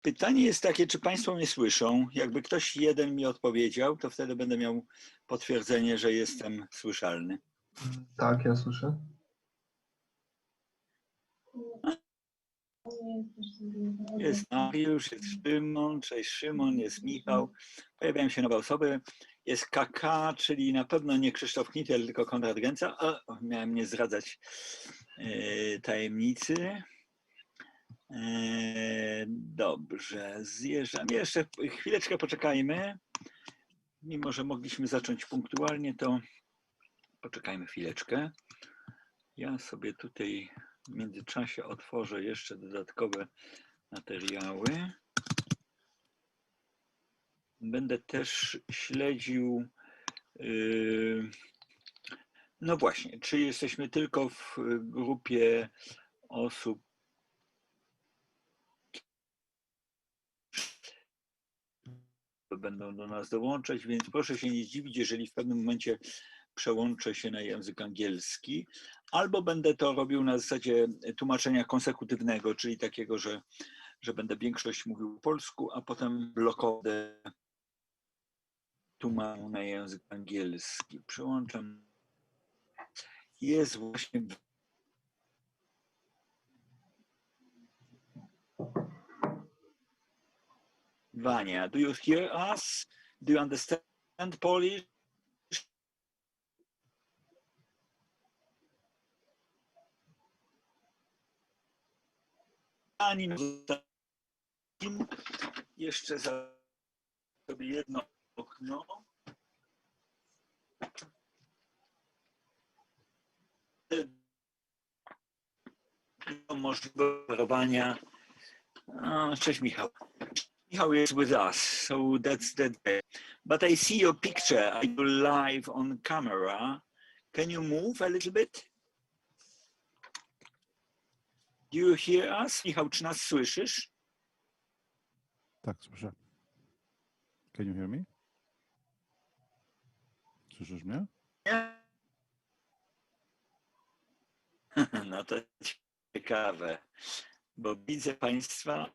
Pytanie jest takie, czy Państwo mnie słyszą? Jakby ktoś jeden mi odpowiedział, to wtedy będę miał potwierdzenie, że jestem słyszalny. Tak, ja słyszę. Jest Mariusz, jest Szymon, cześć Szymon, jest Michał. Pojawiają się nowe osoby. Jest KK, czyli na pewno nie Krzysztof Knitel, tylko Konrad Gęca. O, miałem nie zdradzać tajemnicy. Dobrze, zjeżdżam. Jeszcze chwileczkę poczekajmy. Mimo że mogliśmy zacząć punktualnie, to poczekajmy chwileczkę. Ja sobie tutaj w międzyczasie otworzę jeszcze dodatkowe materiały. Będę też śledził, no właśnie, czy jesteśmy tylko w grupie osób, które będą do nas dołączać, więc proszę się nie zdziwić, jeżeli w pewnym momencie przełączę się na język angielski, albo będę to robił na zasadzie tłumaczenia konsekutywnego, czyli takiego, że będę większość mówił po polsku, a potem blokowo tłumaczył na język angielski. Przełączam. Jest właśnie Wania. Do you hear us? Do you understand Polish? Ani jeszcze sobie jedno okno. Możliwość operowania. Cześć Michał. Michał is with us, so that's that. But I see your picture. Are you live on camera? Can you move a little bit? Do you hear us? Michał, czy nas słyszysz? Tak, słyszę. Can you hear me? Słyszysz mnie? Nie? No to ciekawe, bo widzę Państwa.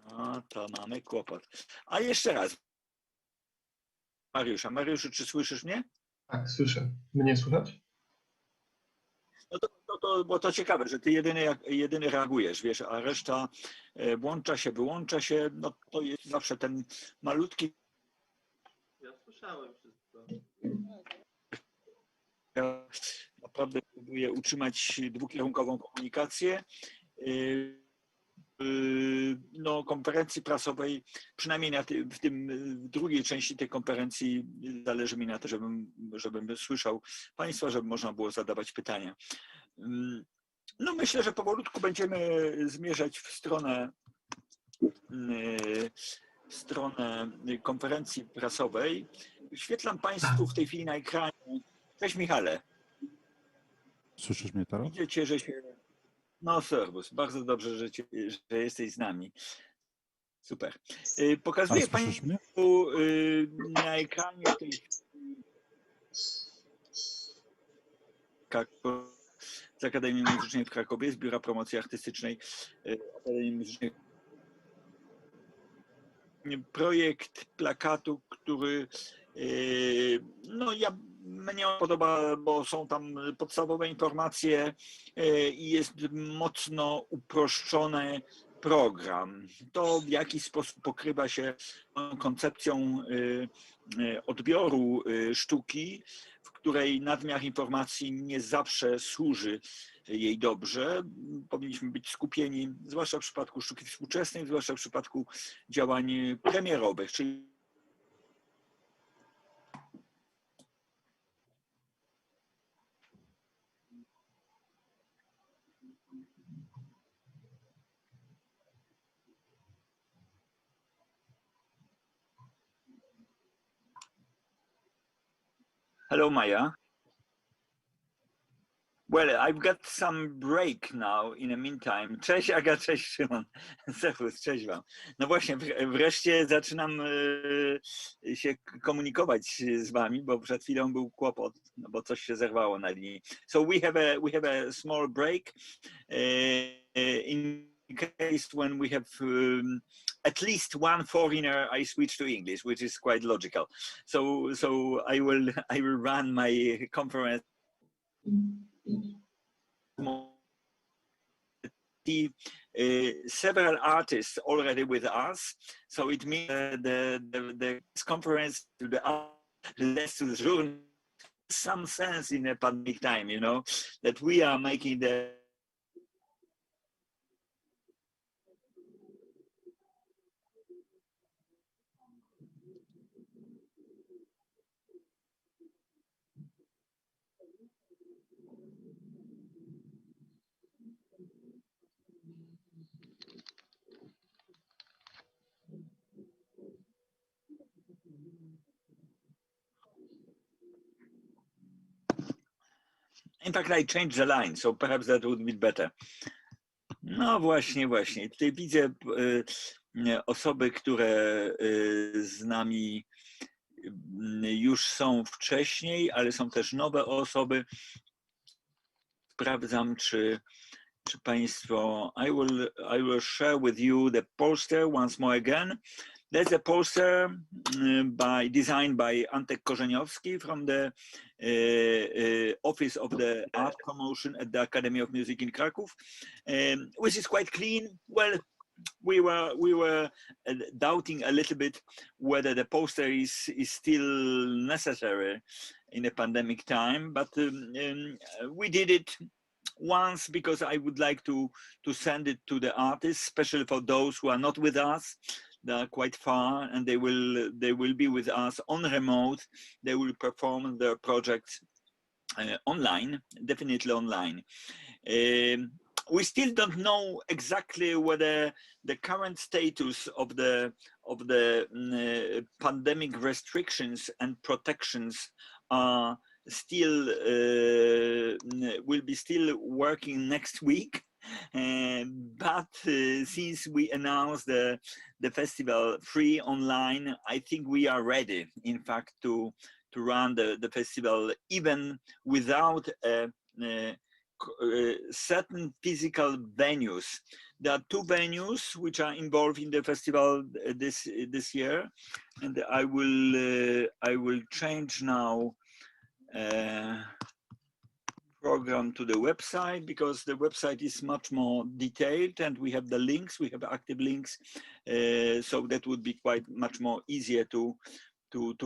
No to mamy kłopot. A jeszcze raz. Mariusza. Mariuszu, czy słyszysz mnie? Tak, słyszę. Mnie słychać? No bo to ciekawe, że ty jedyny reagujesz, wiesz, a reszta włącza się, wyłącza się, no to jest zawsze ten malutki. Ja słyszałem wszystko. Ja naprawdę próbuję utrzymać dwukierunkową komunikację. No, konferencji prasowej, przynajmniej w drugiej części tej konferencji zależy mi na to, żebym słyszał Państwa, żeby można było zadawać pytania. No myślę, że powolutku będziemy zmierzać w stronę konferencji prasowej. Wyświetlam Państwu w tej chwili na ekranie. Cześć Michale. Słyszysz mnie teraz? Widzicie, że się... No serwus, bardzo dobrze, że jesteś z nami. Super. Pokazuję Państwu na ekranie tej z Akademii Muzycznej w Krakowie, z Biura Promocji Artystycznej Akademii Muzycznej. Projekt plakatu, który no mnie podoba, bo są tam podstawowe informacje i jest mocno uproszczony program. To w jaki sposób pokrywa się koncepcją odbioru sztuki, w której nadmiar informacji nie zawsze służy jej dobrze. Powinniśmy być skupieni, zwłaszcza w przypadku sztuki współczesnej, zwłaszcza w przypadku działań premierowych, czyli Hello Maja. Well, I've got some break now in the meantime. Cześć Aga, cześć Szymon. Serwus, cześć wam. No właśnie, wreszcie zaczynam się komunikować z wami, bo przed chwilą był kłopot, no bo coś się zerwało na linii. So we have a small break in case when we have at least one foreigner, I switch to English, which is quite logical. So I will run my conference. Several artists already with us, so it means the conference to the less to the journal some sense in a pandemic time, you know, that we are making the in fact, I changed the line, so perhaps that would be better. No właśnie. Tutaj widzę osoby, które z nami już są wcześniej, ale są też nowe osoby. Sprawdzam, czy Państwo... I will share with you the poster once more again. That's a poster designed by Antek Korzeniowski from the Office of the Art Promotion at the Academy of Music in Kraków, which is quite clean. Well, we were doubting a little bit whether the poster is still necessary in a pandemic time, but we did it once because I would like to send it to the artists, especially for those who are not with us. They are quite far, and they will be with us on remote. They will perform their projects online, definitely online. We still don't know exactly whether the current status of the pandemic restrictions and protections are still will be still working next week. But since we announced the festival free online, I think we are ready, in fact, to run the festival even without certain physical venues. There are two venues which are involved in the festival this year, and I will change now program to the website, because the website is much more detailed and we have the links, we have active links, so that would be quite much more easier to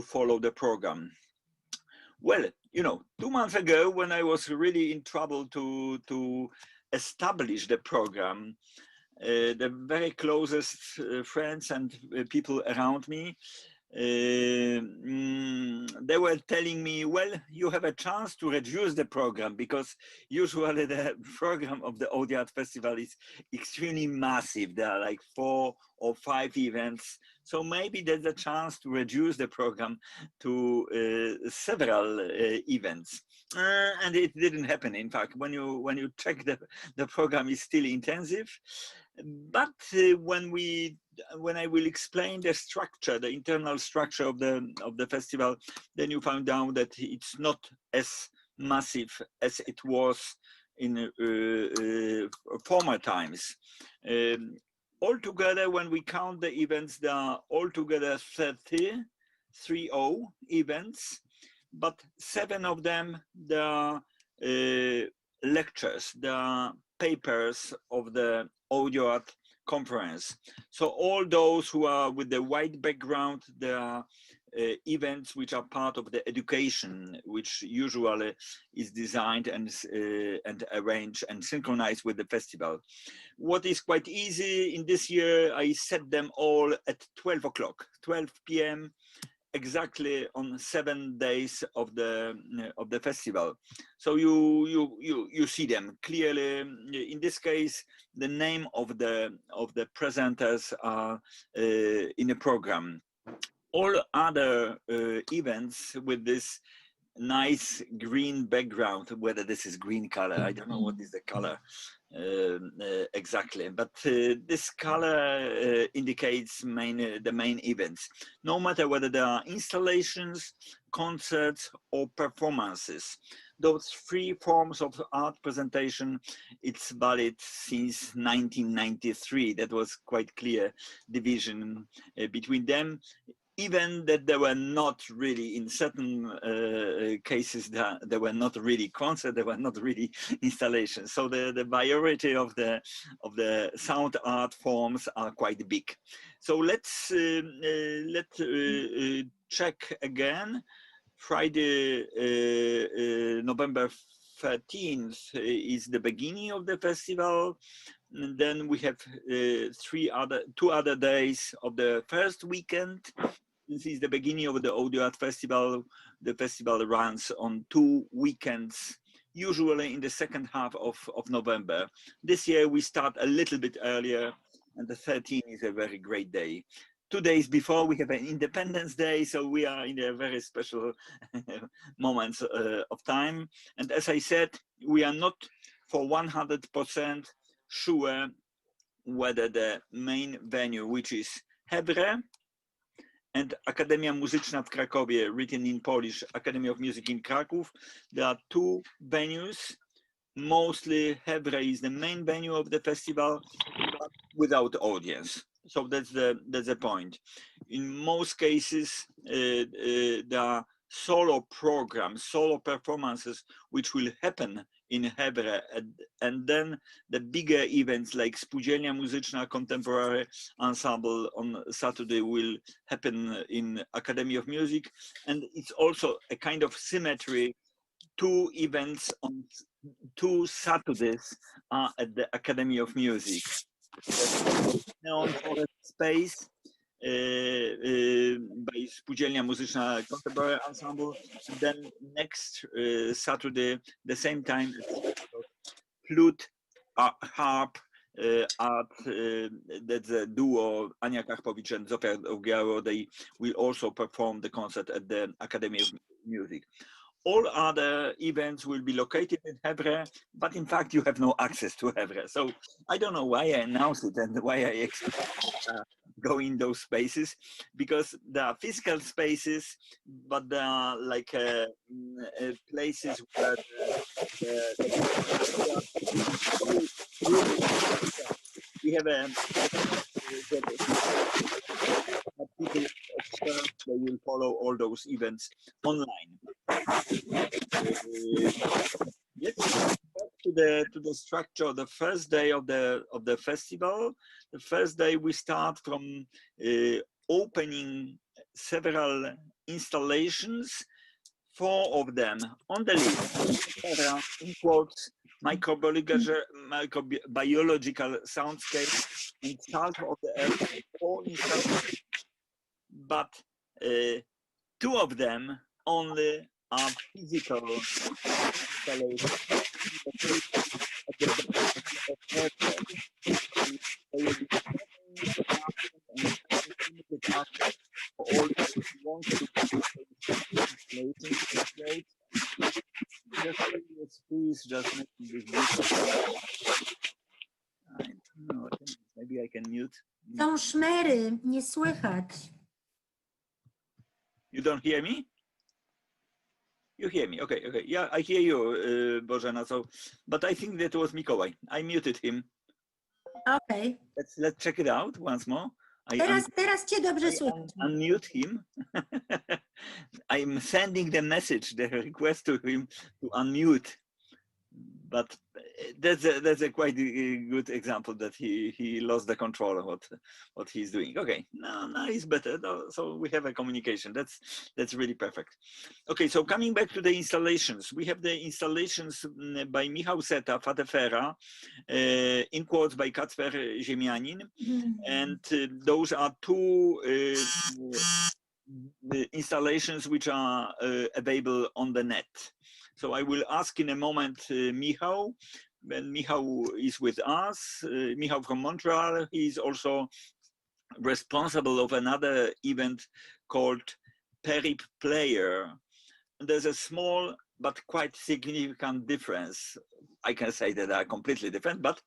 follow the program. Well, you know, 2 months ago, when I was really in trouble to establish the program, the very closest friends and people around me, they were telling me, well, you have a chance to reduce the program, because usually the program of the Audio Art Festival is extremely massive. There are like 4 or 5 events. So maybe there's a chance to reduce the program to several events. And it didn't happen. In fact, when you check the program is still intensive. But when I will explain the structure, the internal structure of the festival, then you find out that it's not as massive as it was in former times. Altogether, when we count the events, there are altogether 30 events, but 7 of them, there are lectures, there are papers of the Audio Art Conference. So all those who are with the white background, there are events which are part of the education, which usually is designed and arranged and synchronized with the festival. What is quite easy in this year, I set them all at 12 o'clock, 12 p.m. exactly on 7 days of the festival. So you see them clearly. In this case, the name of the presenters are in the program. All other events with this nice green background. Whether this is green color, I don't know what is the color exactly, but this color indicates the main events. No matter whether there are installations, concerts, or performances. Those three forms of art presentation, it's valid since 1993. That was quite clear division between them. Even that there were not really, in certain cases, there were not really concerts, there were not really installations. So the variety of the sound art forms are quite big. So let's check again. Friday, November 13th is the beginning of the festival. And then we have two other days of the first weekend. This is the beginning of the Audio Art Festival. The festival runs on 2 weekends, usually in the second half of November. This year we start a little bit earlier, and the 13th is a very great day. 2 days before we have an Independence Day, so we are in a very special moments of time. And as I said, we are not for 100% sure whether the main venue, which is Hebre and Akademia Muzyczna w Krakowie, written in Polish, Academy of Music in Kraków. There are two venues. Mostly Hebre is the main venue of the festival, but without audience. So that's the point. In most cases, there are solo programs, solo performances, which will happen in Hebre, and then the bigger events like Spółdzielnia Muzyczna Contemporary Ensemble on Saturday will happen in Academy of Music, and it's also a kind of symmetry. 2 events on 2 Saturdays are at the Academy of Music. Neon Forest Space by Spółdzielnia Muzyczna Contemporary Ensemble. And then next Saturday, the same time, flute, harp, art, that's a duo, Ania Karpowicz and Zofia Ogiaro. They will also perform the concert at the Academy of Music. All other events will be located in Hebre, but in fact you have no access to Hebre. So I don't know why I announced it and why I go in those spaces, because there are physical spaces, but there are like places where we have people observe, they will follow all those events online. Let's go back to the structure. The first day of the festival. The first day we start from opening several installations. 4 of them on the list. In quotes, microbiological soundscape and salt of the earth. 4 installations, but 2 of them only are physical installations. They will be for all who want to please just make this I don't know, maybe I can mute. Są szmery, nie słychać. You don't hear me? You hear me? Okay, okay. Yeah, I hear you, Bożena. So, but I think that was Mikołaj. I muted him. Okay. Let's check it out once more. Teraz cię dobrze słychać. Unmute him. I'm sending the message, the request to him to unmute. But that's a quite good example that he lost the control of what he's doing. Okay, now he's better. So we have a communication. That's really perfect. Okay, so coming back to the installations, we have the installations by Michał Seta, Fatefera, in quotes by Kacper Ziemianin, and those are 2 installations which are available on the net. So I will ask in a moment Michał. When Michał is with us, Michał from Montreal, he is also responsible of another event called Perip Player. there's a small but quite significant difference. I can say that they are completely different, but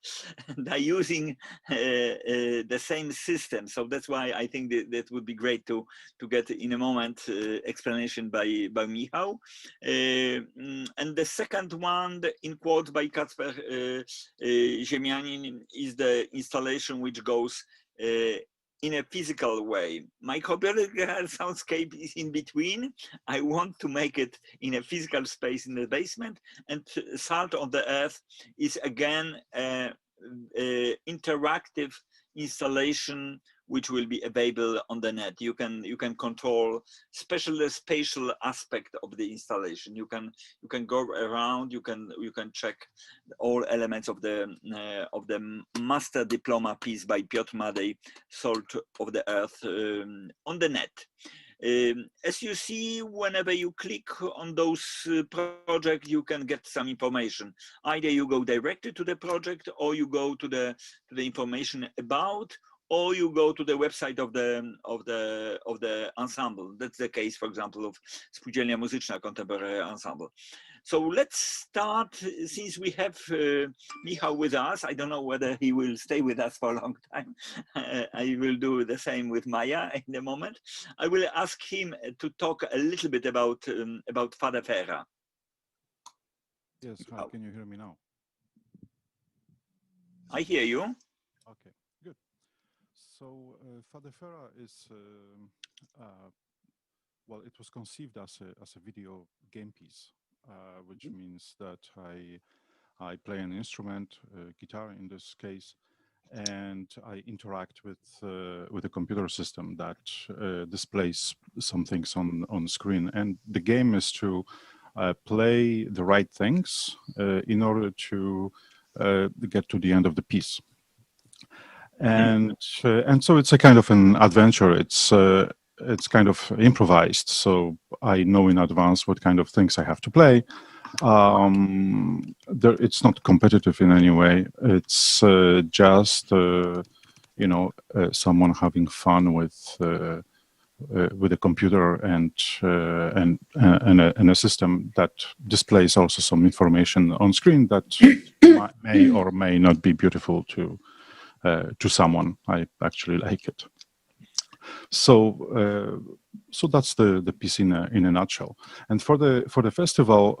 they're using the same system. So that's why I think that would be great to get in a moment explanation by Michał. And the second one, in quotes by Kacper Ziemianin, is the installation which goes in a physical way. My cooperative soundscape is in between. I want to make it in a physical space in the basement, and Salt of the Earth is again an interactive installation which will be available on the net. You can control the spatial aspect of the installation. You can go around. You can check all elements of the master diploma piece by Piotr Madej, Salt of the Earth, on the net. As you see, whenever you click on those projects, you can get some information. Either you go directly to the project, or you go to the information about, or you go to the website of the ensemble. That's the case, for example, of Spółdzielnia Muzyczna Contemporary Ensemble. So let's start, since we have Michał with us. I don't know whether he will stay with us for a long time. I will do the same with Maya in a moment. I will ask him to talk a little bit about Fada Fera. Yes, how can you hear me now? I hear you. Okay, good. So Fada Fera is, well, it was conceived as a video game piece, which means that I play an instrument, guitar in this case, and I interact with a computer system that displays some things on screen. And the game is to play the right things in order to get to the end of the piece. And so it's a kind of an adventure. It's kind of improvised, so I know in advance what kind of things I have to play. It's not competitive in any way. It's just someone having fun with a computer and a system that displays also some information on screen that may or may not be beautiful to someone. I actually like it. So that's the piece in a nutshell. And for the festival,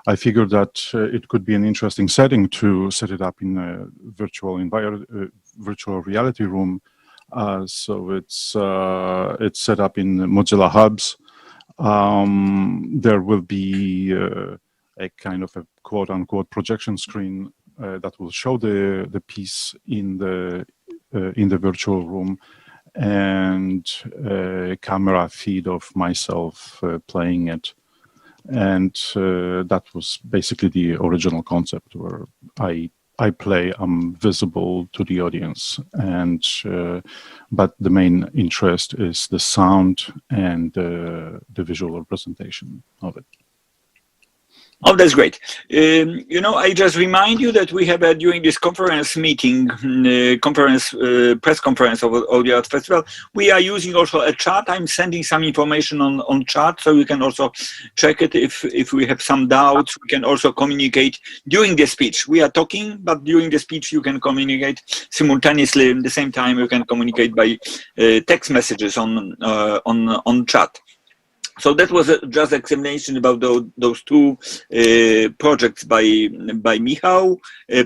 I figured that it could be an interesting setting to set it up in a virtual reality room. So it's set up in Mozilla Hubs. There will be a kind of a quote-unquote projection screen that will show the piece in the virtual room, and a camera feed of myself playing it. And that was basically the original concept, where I play, I'm visible to the audience, and but the main interest is the sound and the visual representation of it. Oh, that's great. I just remind you that we have during this conference meeting, press conference of Audio Art Festival, we are using also a chat. I'm sending some information on chat, so you can also check it if we have some doubts. We can also communicate during the speech. We are talking, but during the speech you can communicate simultaneously. At the same time, you can communicate by text messages on chat. So that was just an explanation about those two projects by Michał,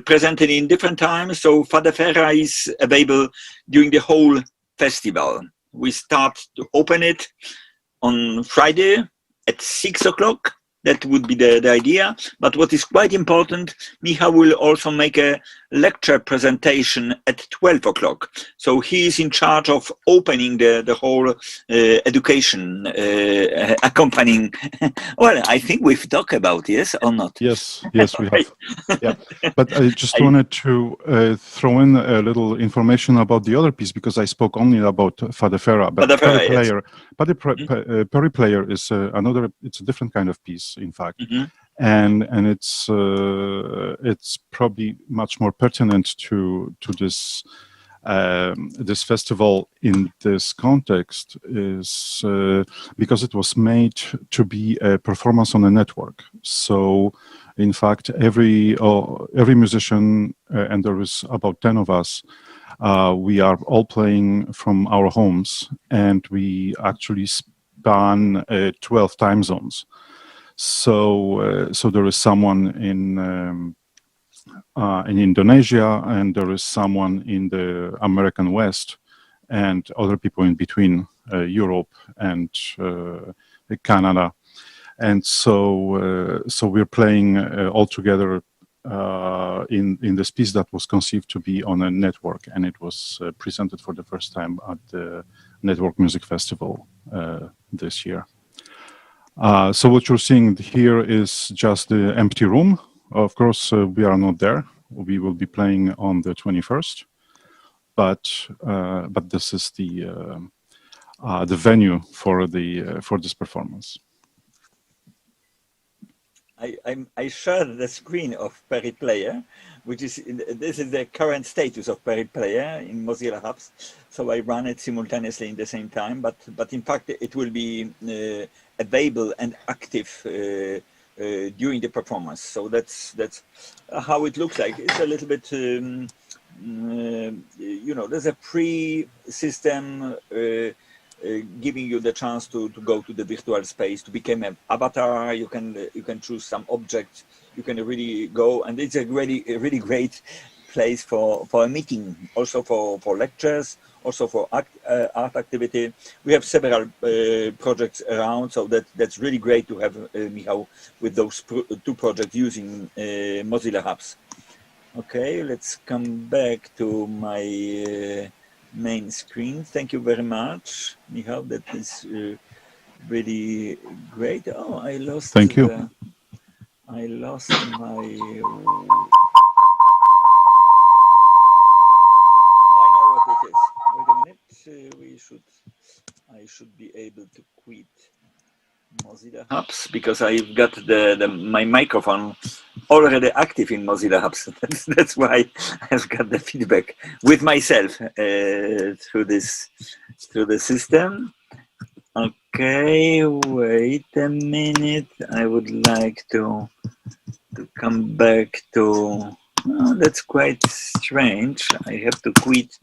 presented in different times. So Fada Fera is available during the whole festival. We start to open it on Friday at 6 o'clock. That would be the idea. But what is quite important, Michał will also make a lecture presentation at 12 o'clock. So he is in charge of opening the whole education, accompanying. Well, I think we've talked about, yes or not? Yes, we have. Yeah, but I just wanted to throw in a little information about the other piece, because I spoke only about Fada Fera. But Perry Player is it's a different kind of piece, in fact. Mm-hmm. And it's probably much more pertinent to this this festival in this context is because it was made to be a performance on a network. So, in fact, every musician, and there is about 10 of us, we are all playing from our homes, and we actually span 12 time zones. So, there is someone in Indonesia, and there is someone in the American West, and other people in between, Europe and Canada. And so we're playing all together in this piece that was conceived to be on a network, and it was presented for the first time at the Network Music Festival this year. So what you're seeing here is just the empty room. Of course, we are not there. We will be playing on the 21st, but this is the venue for this performance. I shared the screen of Perry Player, which is this is the current status of Perry Player in Mozilla Hubs. So I run it simultaneously in the same time, but in fact it will be available and active during the performance. So that's how it looks like. It's a little bit, there's a pre-system giving you the chance to go to the virtual space, to become an avatar. You can choose some objects. You can really go, and it's a really great place for a meeting, also for lectures, also for art activity. We have several projects around, so that's really great to have Michał with those two projects using Mozilla Hubs. Okay, let's come back to my main screen. Thank you very much, Michał. That is really great. Oh, I lost. Thank you. I lost my. I know what it is. Wait a minute. I should be able to quit Mozilla Hubs because I've got my microphone already active in Mozilla Hubs. That's why I've got the feedback with myself through the system. Okay, wait a minute. I would like to come back to. Oh, that's quite strange. I have to quit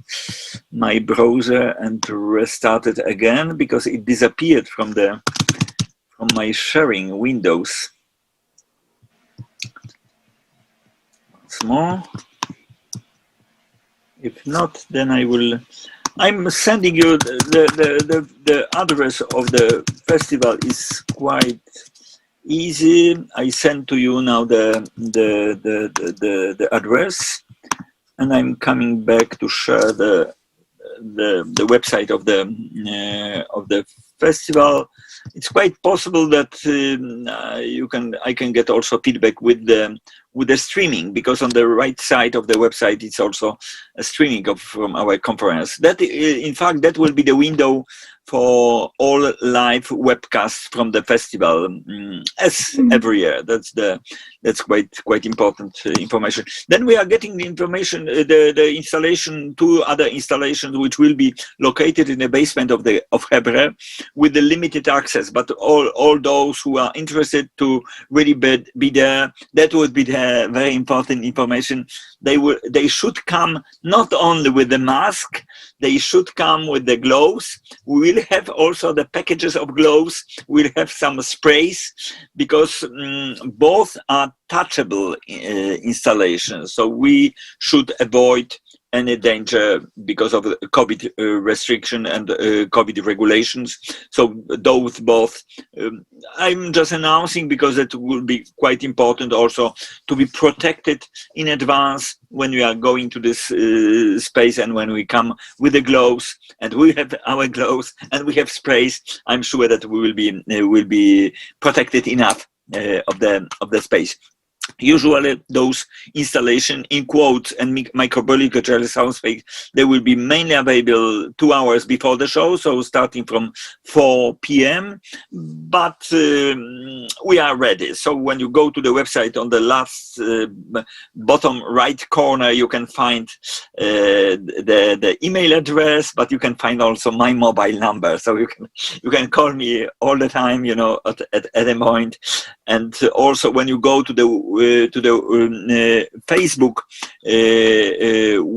my browser and restart it again because it disappeared from my sharing windows. Once more. If not, then I'm sending you the address of the festival is quite easy. I send to you now the address, and I'm coming back to share the website of the festival. It's quite possible that I can get also feedback with the streaming, because on the right side of the website it's also a streaming from our conference. That in fact that will be the window for all live webcasts from the festival, as every year. That's quite important information. Then we are getting the information, the installation, 2 other installations which will be located in the basement of Hebre with the limited access. But all those who are interested to really be there, that would be the very important information. They should come not only with the mask, they should come with the gloves. We will have also the packages of gloves. We'll have some sprays, because both are touchable installations. So we should avoid any danger because of COVID restriction and COVID regulations. So those both, I'm just announcing because it will be quite important also to be protected in advance when we are going to this space, and when we come with the gloves, and we have our gloves and we have sprays. I'm sure that we will be protected enough of the space. usually those installation in quotes and microbiological soundscape, they will be mainly available 2 hours before the show, so starting from 4 p.m. But we are ready. So when you go to the website, on the last bottom right corner, you can find the email address, but you can find also my mobile number. So you can call me all the time, you know, at a point. And also when you go to the Facebook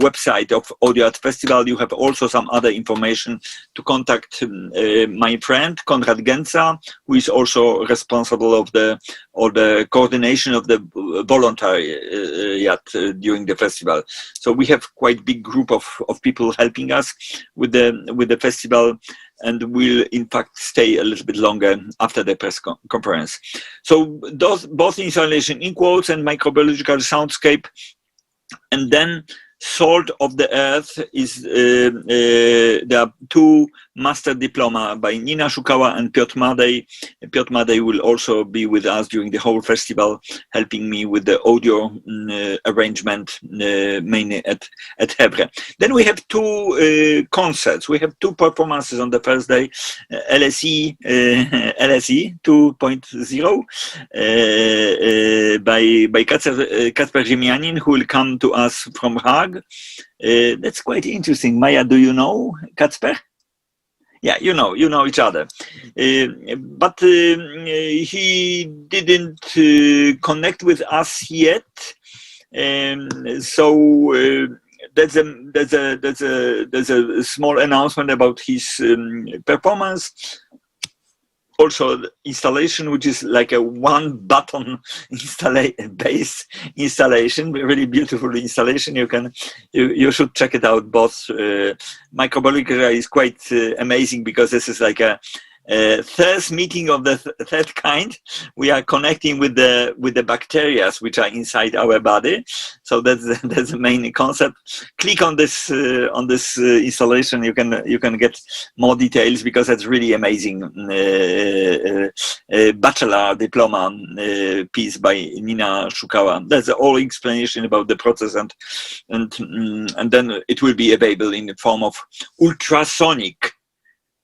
website of Audio Art Festival, you have also some other information to contact my friend Konrad Gęca, who is also responsible of the coordination of the voluntariat during the festival. So we have quite big group of people helping us with the festival, and will in fact stay a little bit longer after the press conference. So those both installation in quotes and microbiological soundscape, and then Salt of the Earth is there are 2 master diploma by Nina Szukała and Piotr Madej. Piotr Madej will also be with us during the whole festival, helping me with the audio arrangement, mainly at Hebra. Then we have 2 concerts. We have 2 performances on the first day, LSE 2.0 by Kacper Ziemianin, who will come to us from Hague. That's quite interesting. Maya, do you know Kacper? Yeah, you know each other, but he didn't connect with us yet, so there's a small announcement about his performance. Also the installation, which is like a 1-button base installation, really beautiful installation. You should check it out. Both microbiology is quite amazing, because this is like a third meeting of the third kind. We are connecting with the bacteria which are inside our body. So that's the main concept. Click on this installation. You can get more details, because it's really amazing bachelor diploma piece by Nina Szukała. That's the whole explanation about the process, and then it will be available in the form of ultrasonic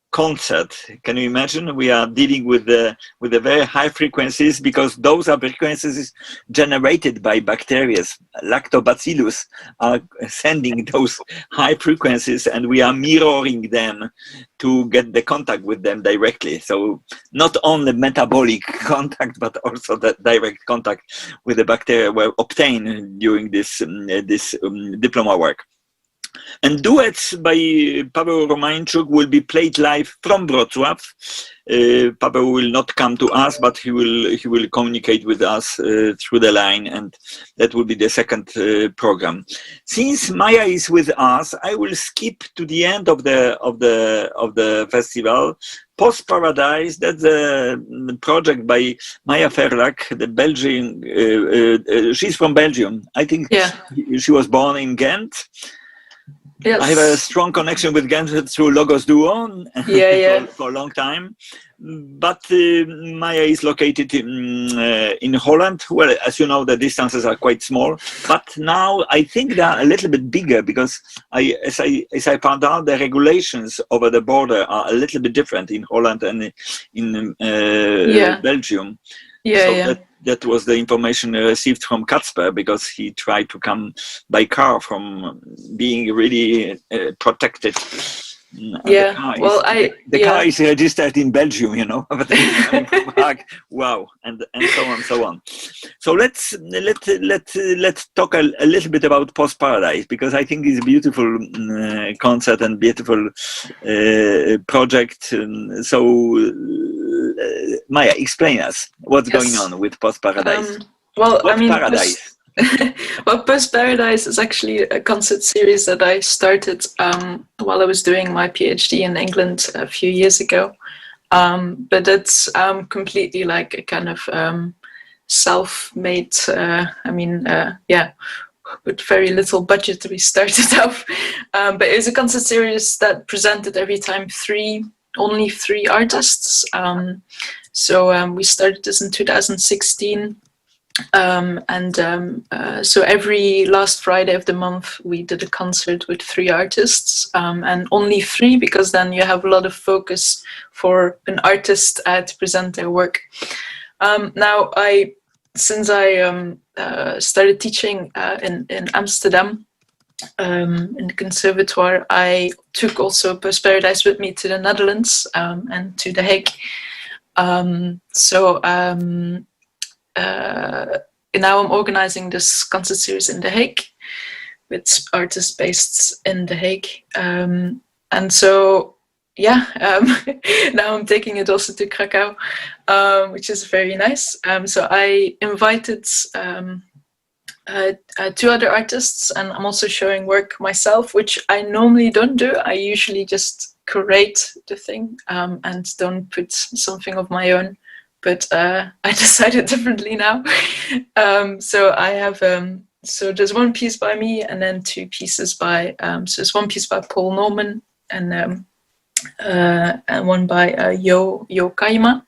concert. Can you imagine? We are dealing with the very high frequencies, because those are frequencies generated by bacteria. Lactobacillus are sending those high frequencies, and we are mirroring them to get the contact with them directly. So not only metabolic contact, but also the direct contact with the bacteria were obtained during this diploma work. And duets by Paweł Romańczuk will be played live from Wrocław. Paweł will not come to us, but he will communicate with us through the line, and that will be the second program. Since Maya is with us, I will skip to the end of the festival. Post Paradise, that's a project by Maya Ferlak, the Belgian. She's from Belgium. I think she was born in Ghent. Yes. I have a strong connection with Ghent through Logos Duo for a long time. But Maya is located in Holland. Well, as you know, the distances are quite small. But now I think they are a little bit bigger, because as I found out, the regulations over the border are a little bit different in Holland and in Belgium. That was the information I received from Kacper, because he tried to come by car from being really protected. The car is registered in Belgium, you know, but wow, and so on. So let's talk a little bit about Post Paradise, because I think it's a beautiful concert and beautiful project. So Maya, explain us what's going on with Post Paradise. Paradise? Well, Post Paradise is actually a concert series that I started while I was doing my PhD in England a few years ago. But it's completely like a kind of self-made, with very little budget we started off. But it was a concert series that presented every time only three artists. So we started this in 2016. So every last Friday of the month, we did a concert with 3 artists, and only 3 because then you have a lot of focus for an artist to present their work. Now, since I started teaching in Amsterdam, in the conservatoire, I took also Post Paradise with me to the Netherlands and to The Hague. Now I'm organizing this concert series in The Hague with artists based in The Hague. And so, yeah, now I'm taking it also to Krakow, which is very nice. So I invited 2 other artists, and I'm also showing work myself, which I normally don't do. I usually just curate the thing and don't put something of my own. But I decided differently now. So I have, so there's 1 piece by me and then 2 pieces by, so there's 1 piece by Paul Norman and 1 by Yo Kaima.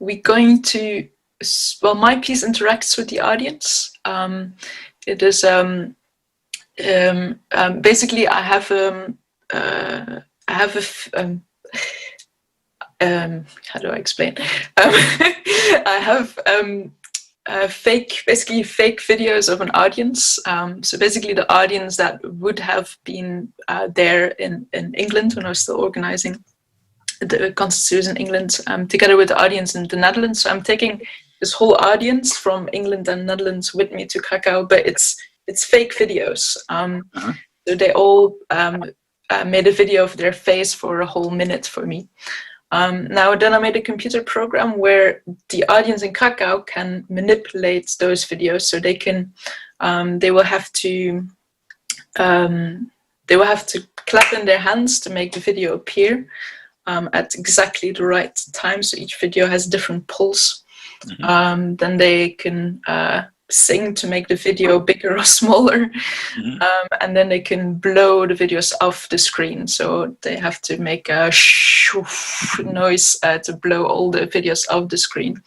We're going to, well, my piece interacts with the audience. It is, basically I have how do I explain? I have basically fake videos of an audience. So basically the audience that would have been there in England when I was still organizing the concert series in England, together with the audience in the Netherlands. So I'm taking this whole audience from England and Netherlands with me to Krakow, but it's fake videos. So they all made a video of their face for a whole minute for me. Now then I made a computer program where the audience in Krakow can manipulate those videos, so they can, they will have to clap in their hands to make the video appear at exactly the right time. So each video has different pulse. Then they can sing to make the video bigger or smaller, and then they can blow the videos off the screen. So they have to make a noise to blow all the videos off the screen.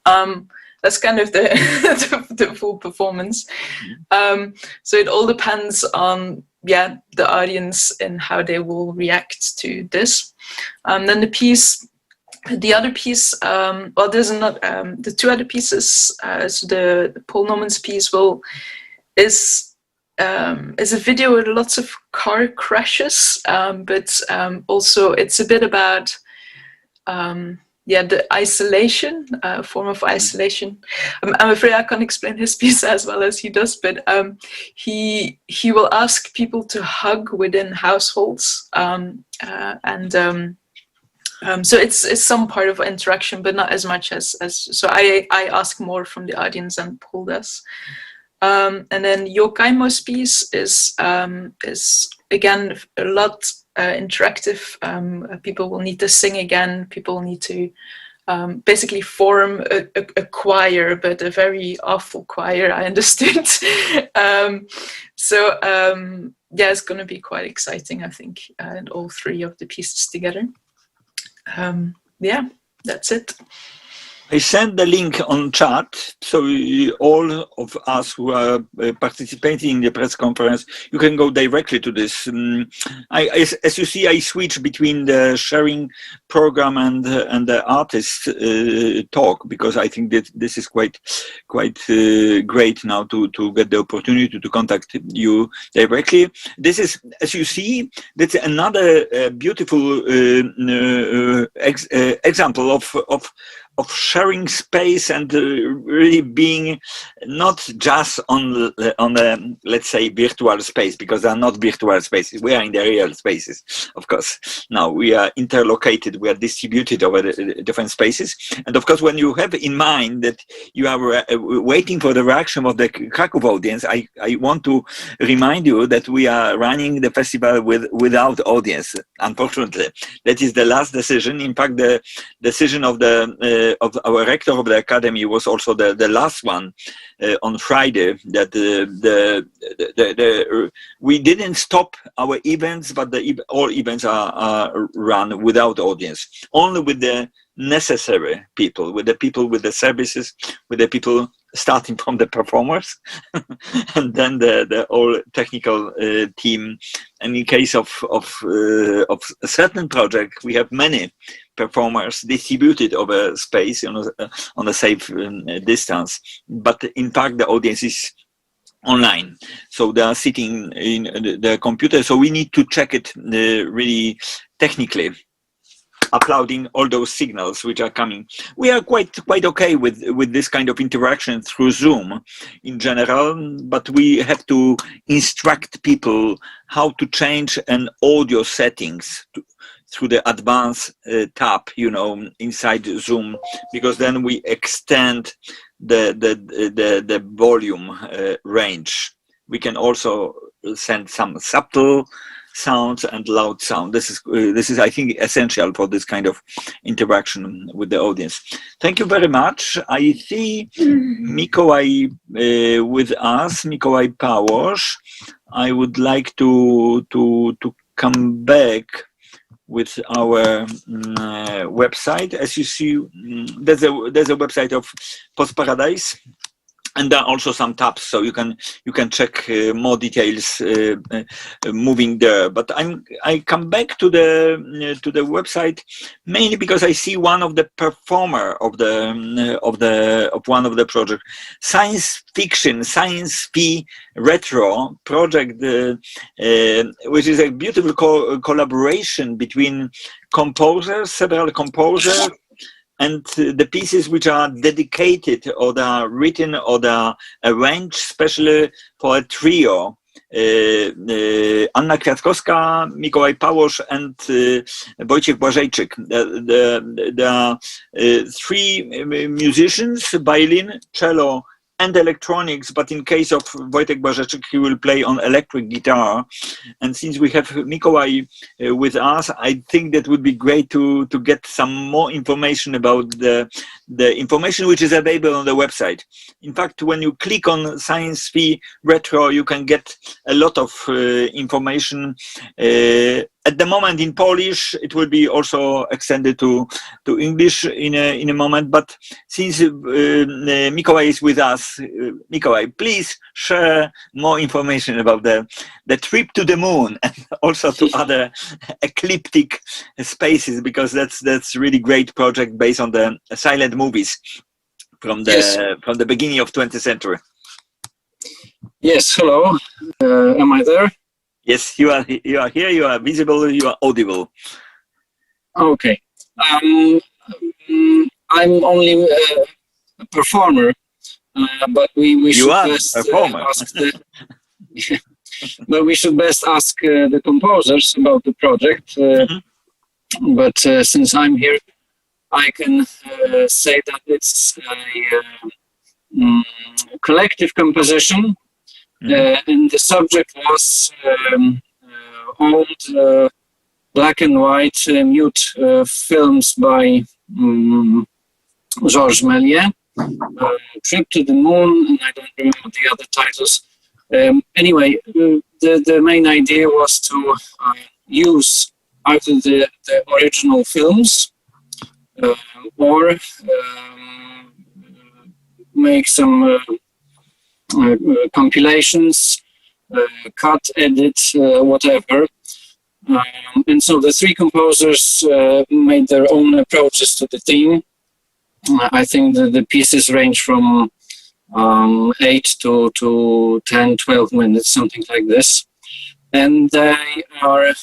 That's kind of the full performance. So it all depends on the audience and how they will react to this. Then the other piece, well, there's not the 2 other pieces. So the Paul Norman's piece is a video with lots of car crashes, but also it's a bit about the isolation, form of isolation. I'm afraid I can't explain his piece as well as he does, but he will ask people to hug within households, so it's some part of interaction, but not as much as so I ask more from the audience than Paul does. And then Yo Kaimo's piece is again a lot interactive. People will need to sing again. People need to basically form a choir, but a very awful choir, I understood. It's going to be quite exciting, I think, and all 3 of the pieces together. That's it. I sent the link on chat, so all of us who are participating in the press conference, you can go directly to this. As you see, I switch between the sharing program and the artist talk, because I think that this is quite great now to get the opportunity to contact you directly. This is, as you see, that's another beautiful example of sharing space and really being not just on the, let's say, virtual space, because they are not virtual spaces. We are in the real spaces, of course. Now we are interlocated, we are distributed over the different spaces. And of course, when you have in mind that you are waiting for the reaction of the Krakow audience, I want to remind you that we are running the festival without audience, unfortunately. That is the last decision. In fact, the decision of our rector of the academy was also the last one on Friday, that we didn't stop our events, but all events are run without audience, only with the necessary people, with the services, with the people starting from the performers, and then the whole technical team. And in case of a certain project, we have many performers distributed over space on a safe distance. But in fact, the audience is online, so they are sitting in the computer. So we need to check it really technically, uploading all those signals which are coming. We are quite okay with this kind of interaction through Zoom in general, but we have to instruct people how to change an audio settings through the advanced tab, inside Zoom, because then we extend the volume range. We can also send some subtle sounds and loud sound. This is I think essential for this kind of interaction with the audience. Thank you very much. I see Mikołaj with us, Mikołaj Pałosz. I would like to come back with our website. As you see, there's a website of Post Paradise, and there are also some tabs, so you can check more details moving there. But I come back to the website mainly because I see one of the performer of one of the project, science fiction, science fi retro project, which is a beautiful collaboration between several composers. And the pieces which are dedicated or they are written or they are arranged specially for a trio, Anna Kwiatkowska, Mikołaj Pałosz, and Wojciech Błażejczyk. There are three musicians: violin, cello, and electronics, but in case of Wojciech Błażejczyk, he will play on electric guitar. And since we have Mikołaj with us, I think that would be great to get some more information about the information which is available on the website. In fact, when you click on Science Fi Retro, you can get a lot of information. At the moment in Polish, it will be also extended to English in a moment. But since Mikołaj is with us, Mikołaj, please share more information about the trip to the moon and also to other ecliptic spaces, because that's really great project based on the silent movies from the beginning of 20th century. Yes, hello. Am I there? Yes, you are here, you are visible, you are audible. Okay. I'm only a performer, but we should best ask but we should best ask the composers about the project. But since I'm here, I can say that it's a collective composition. And the subject was old black and white mute films by Georges Méliès, Trip to the Moon, and I don't remember the other titles. Anyway, the main idea was to use either the original films or make some compilations, cut, edit, whatever. And so the three composers made their own approaches to the theme. I think the pieces range from 8 to 10, 12 minutes, something like this. And they are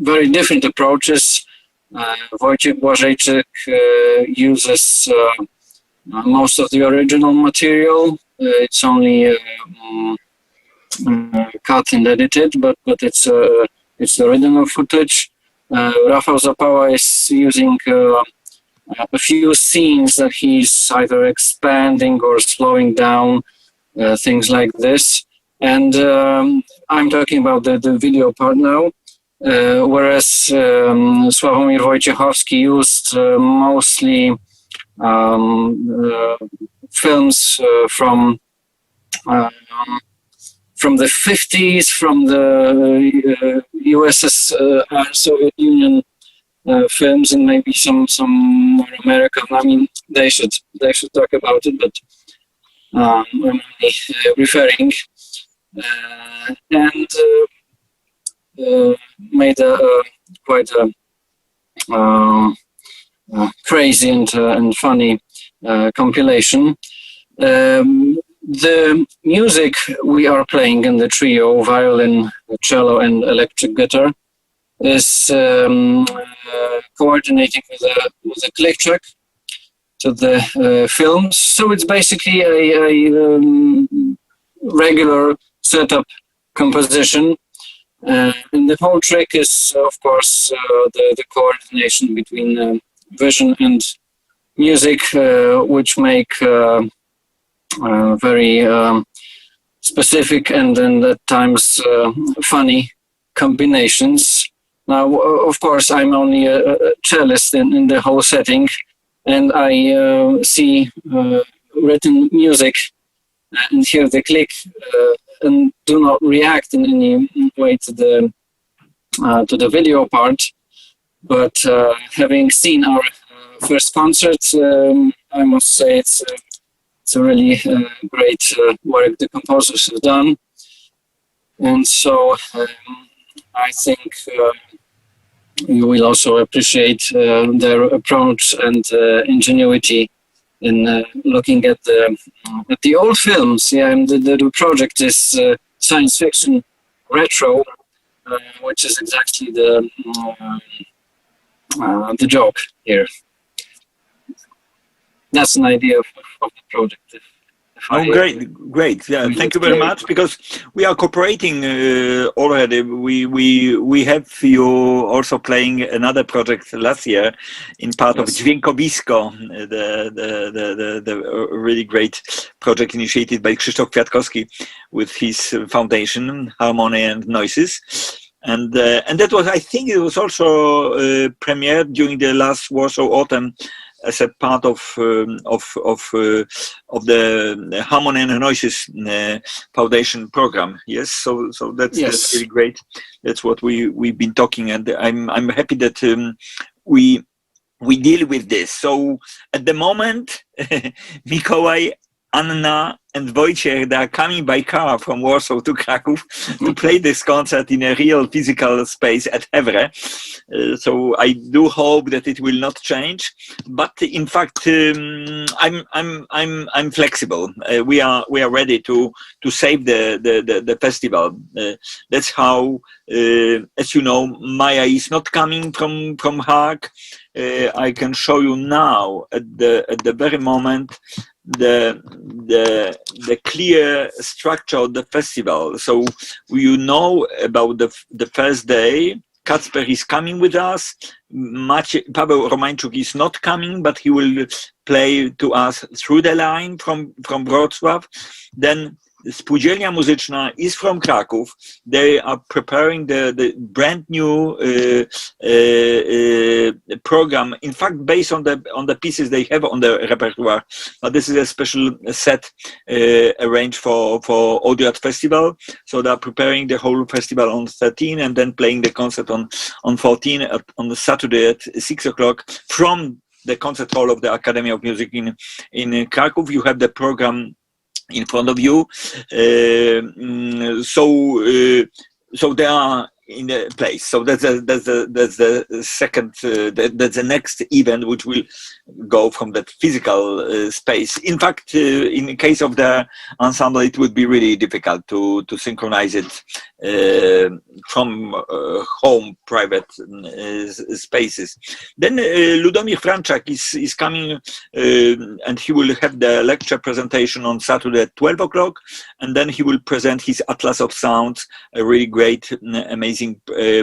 very different approaches. Wojciech Błażejczyk uses most of the original material. It's only cut and edited, but it's the original footage. Rafał Zapała is using a few scenes that he's either expanding or slowing down, things like this. And I'm talking about the video part now. Whereas Sławomir Wojciechowski used mostly films from the 50s, from the USSR, Soviet Union films and maybe some more American. I mean, they should talk about it, but I'm only referring and made quite a crazy and funny compilation. The music we are playing in the trio, violin, cello, and electric guitar, is coordinating with a click track to the films. So it's basically a regular setup composition. And the whole trick is, of course, the coordination between vision and music, which make very specific and at times funny combinations. Now, of course, I'm only a cellist in the whole setting, and I see written music and hear the click and do not react in any way to the video part. But having seen our first concert, I must say it's a really great work the composers have done. And so I think you will also appreciate their approach and ingenuity in looking at the old films. Yeah, and the project is science fiction retro, which is exactly the joke here. That's an idea of the project. Great. Yeah, thank you very much, because we are cooperating already. We have you also playing another project last year in part of Dźwiękowisko, the really great project initiated by Krzysztof Kwiatkowski with his foundation, Harmony and Noises. And that was, I think it was also premiered during the last Warsaw Autumn as a part of the Harmony and Noises Foundation program. Yes, so that's really great. That's what we've been talking, and I'm happy that we deal with this. So at the moment, Mikołaj, Anna and Wojciech, they are coming by car from Warsaw to Kraków to play this concert in a real physical space at Hevre. So I do hope that it will not change. But in fact, I'm flexible. We are ready to save the festival. That's how, as you know, Maya is not coming from Hague. I can show you now at the very moment the clear structure of the festival. So you know about the first day. Kacper is coming with us. Paweł Romańczuk is not coming, but he will play to us through the line from Wrocław. Then Spółdzielnia Muzyczna is from Kraków. They are preparing the brand new program, in fact, based on the pieces they have on the repertoire. But this is a special set arranged for Audio Art Festival. So they are preparing the whole festival on 13 and then playing the concert on 14 on the Saturday at 6 o'clock from the concert hall of the Academy of Music in Kraków. You have the program in front of you, so they are in the place. So that's the second. That's the next event, which will go from that physical space. In fact, in the case of the ensemble, it would be really difficult to synchronize it from home private spaces. Then Ludomir Franczak is coming, and he will have the lecture presentation on Saturday at 12 o'clock, and then he will present his Atlas of Sounds, a really great, amazing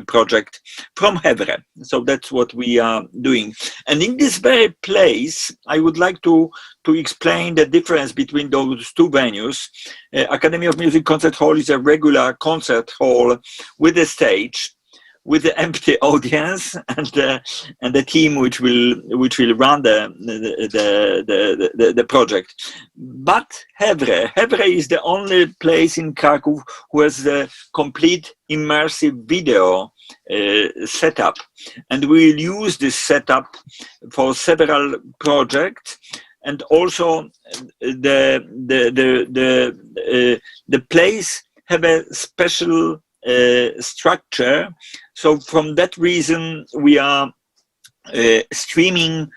project from Hevre. So that's what we are doing. And in this very place, I would like to explain the difference between those two venues. Academy of Music Concert Hall is a regular concert hall with a stage. with the empty audience and the team which will run the project. But Hevre is the only place in Kraków who has the complete immersive video setup, and we'll use this setup for several projects. And also the place have a special structure. So from that reason, we are streaming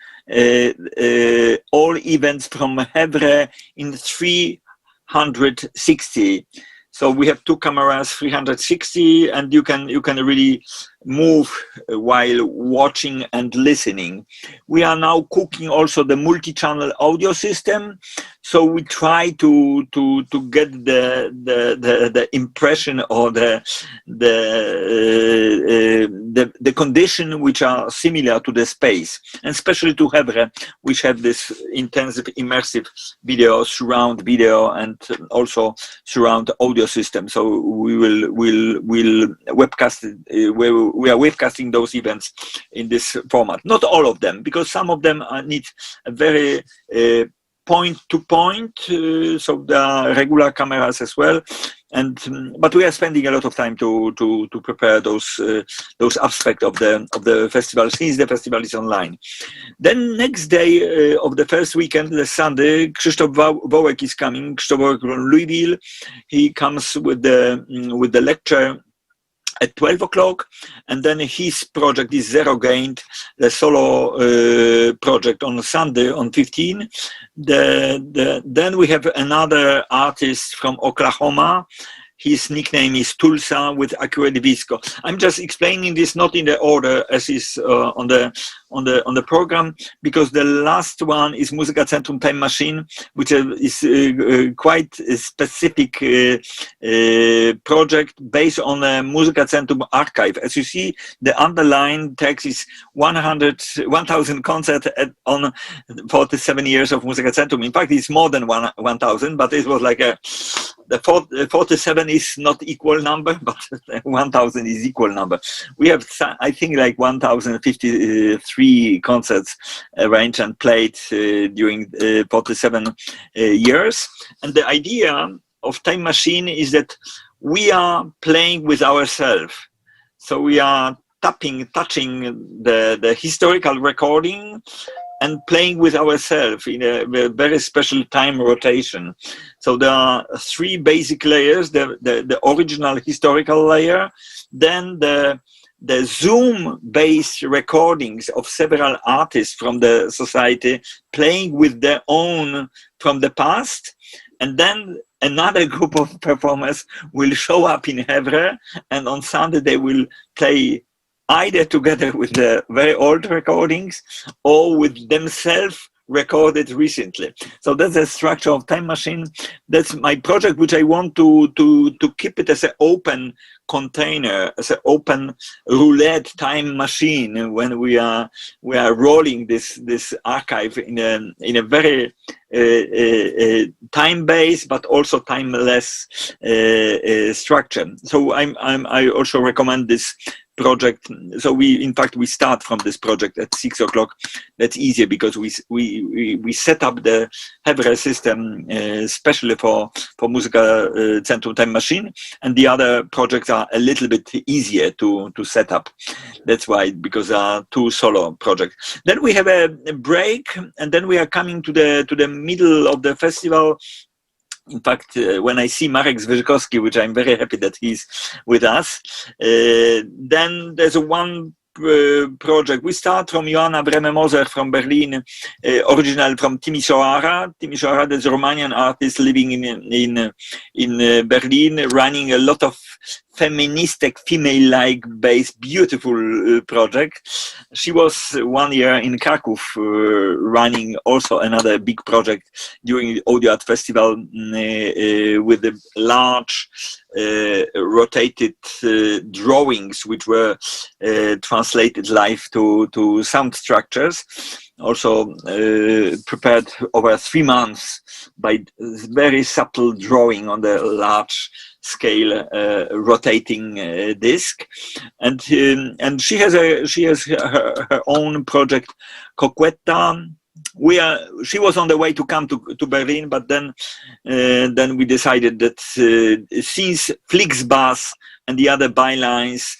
all events from Hevre in 360. So we have two cameras, 360, and you can really move while watching and listening. We are now cooking also the multi-channel audio system. So we try to get the impression or the condition which are similar to the space, and especially to Hevre, which have this intensive immersive video, surround video, and also surround audio system. So we'll webcast we are webcasting those events in this format. Not all of them, because some of them need a very point to point, so there are regular cameras as well. But we are spending a lot of time to prepare those aspects of the festival, since the festival is online. Then next day of the first weekend, the Sunday, Krzysztof Wołek is coming. Krzysztof Wołek from Louisville. He comes with the lecture at 12 o'clock, and then his project is Zero Gained, the solo project on Sunday on 15. Then we have another artist from Oklahoma. His nickname is Tulsa with Accurate Visco. I'm just explaining this not in the order as is on the program, because the last one is Muzyka Centrum Time Machine, which is quite a specific project based on a Muzyka Centrum archive. As you see, the underlined text is 1,000 concerts on 47 years of Muzyka Centrum. In fact, it's more than 1,000, but it was like the 47 is not equal number, but 1,000 is equal number. We have, I think, like 1,053 concerts arranged and played during 47 years. And the idea of Time Machine is that we are playing with ourselves. So we are touching the historical recording and playing with ourselves in a very special time rotation. So there are three basic layers: the original historical layer, then the Zoom-based recordings of several artists from the society playing with their own from the past, and then another group of performers will show up in Hevre, and on Sunday they will play either together with the very old recordings or with themselves recorded recently. So that's the structure of Time Machine. That's my project, which I want to keep it as an open container, as an open roulette time machine when we are rolling this archive in a very time-based but also timeless structure. So I also recommend this project. So we start from this project at 6 o'clock. That's easier because we set up the Hevre system especially for Muzyka Centrum Time Machine, and the other projects are a little bit easier to set up. That's why, because there are two solo projects. Then we have a break, and then we are coming to the middle of the festival. In fact, when I see Marek Chołoniewski, which I'm very happy that he's with us, then there's one project. We start from Joanna Moser from Berlin, original from Timisoara. Timisoara is a Romanian artist living in Berlin, running a lot of feministic, female-like based, beautiful project. She was 1 year in Kraków running also another big project during the Audio Art Festival with the large rotated drawings which were translated live to sound structures. Also prepared over 3 months by very subtle drawing on the large scale rotating disc, and she has her own project, Coquetta. She was on the way to come to Berlin, but then we decided that since Flixbus and the other bylines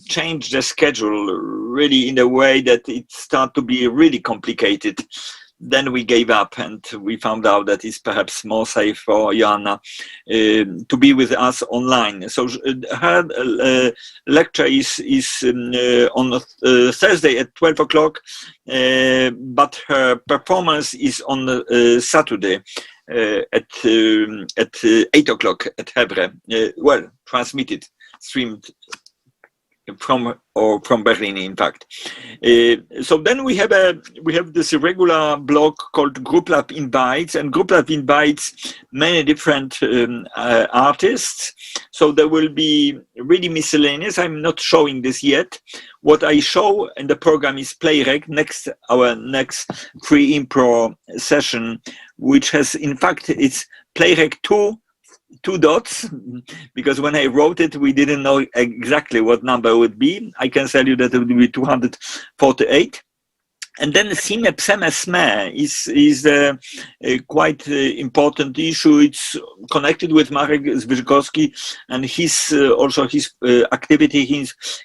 changed the schedule really in a way that it started to be really complicated, then we gave up, and we found out that it's perhaps more safe for Joanna to be with us online. So her lecture is on Thursday at 12 o'clock, but her performance is on Saturday at 8 o'clock at Hebre. Well, transmitted, streamed from Berlin, in fact. So then we have this regular blog called Group Lab Invites, and Group Lab invites many different artists. So there will be really miscellaneous. I'm not showing this yet. What I show in the program is Playrec, our next free impro session, which has, in fact, it's Playrec 2 dots, because when I wrote it, we didn't know exactly what number it would be. I can tell you that it would be 248. And then Sime Pseme Sme is a quite important issue. It's connected with Marek Zbyszkowski and his activity,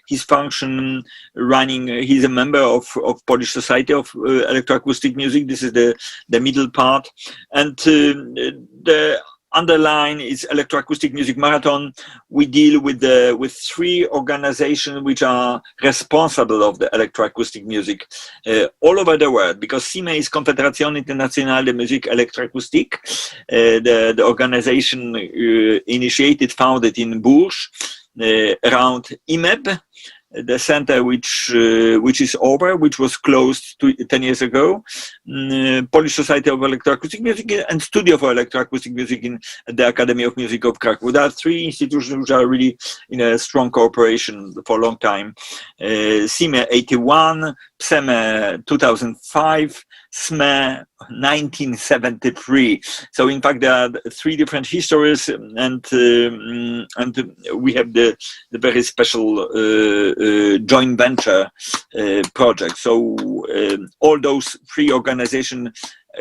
his function running. He's a member of Polish Society of Electroacoustic Music. This is the middle part, and the underline is Electroacoustic Music Marathon. We deal with three organizations which are responsible of the electroacoustic music all over the world, because CIME is Confederación Internacional de Musique Electroacoustique. The organization founded in Bourges around IMEB, the center which is over, which was closed 10 years ago, Polish Society of Electroacoustic Music and Studio for Electroacoustic Music at the Academy of Music of Krakow. There are three institutions which are really in a strong cooperation for a long time. CIME 81, PSEME 2005, SME 1973. So in fact there are three different histories, and we have the very special joint venture project. So all those three organizations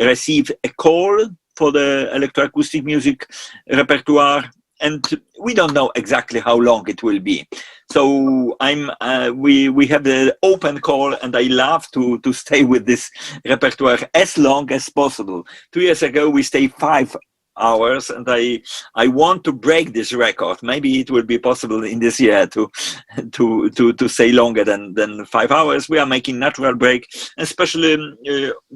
receive a call for the electroacoustic music repertoire, and we don't know exactly how long it will be. So we have the open call, and I love to stay with this repertoire as long as possible. 2 years ago we stayed 5 hours, and I want to break this record. Maybe it will be possible in this year to stay longer than 5 hours. We are making natural break, especially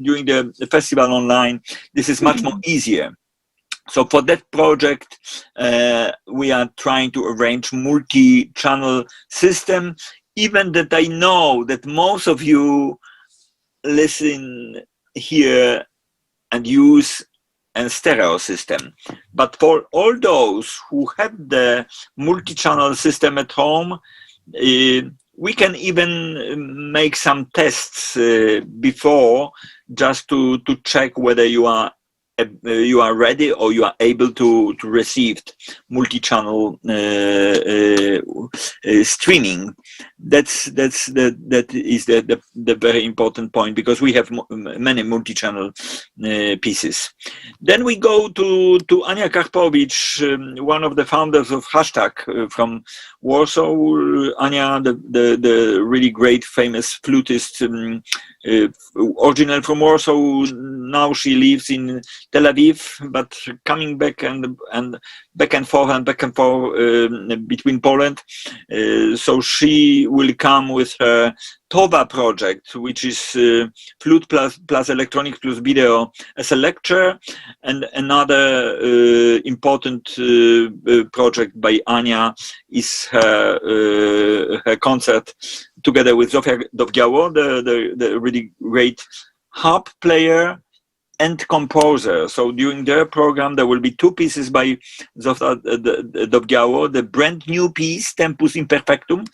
during the festival online. This is much more easier. So for that project, we are trying to arrange multi-channel system, even that I know that most of you listen here and use a stereo system. But for all those who have the multi-channel system at home, we can even make some tests before, just to check whether you are ready or you are able to receive multi-channel streaming. That is the very important point, because we have many multi-channel pieces. Then we go to Ania Karpowicz, one of the founders of Hashtag from Warsaw. Ania, the really great famous flutist, original from Warsaw. Now she lives in Tel Aviv, but coming back and back and forth between Poland. So she will come with her Tova project, which is flute plus electronic plus video as a lecture, and another important project by Ania is her concert together with Zofia Dowgiało, the really great harp player and composer. So during their program, there will be 2 pieces by Zofia Dowgiało, the brand new piece, Tempus Imperfectum,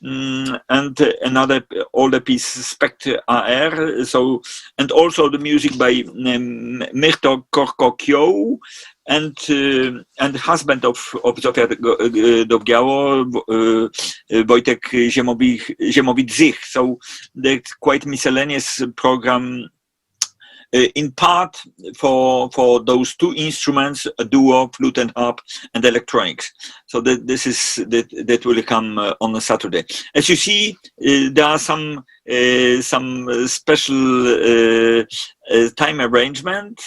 and another older piece, Spectre AR. So, and also the music by Myrto Korkokio and husband of Zofia Dobgiało, Wojtek Ziemowit-Zich. So that's quite miscellaneous program, in part for those two instruments, a duo, flute and harp, and electronics. So that will come on a Saturday. As you see, there are some special time arrangement.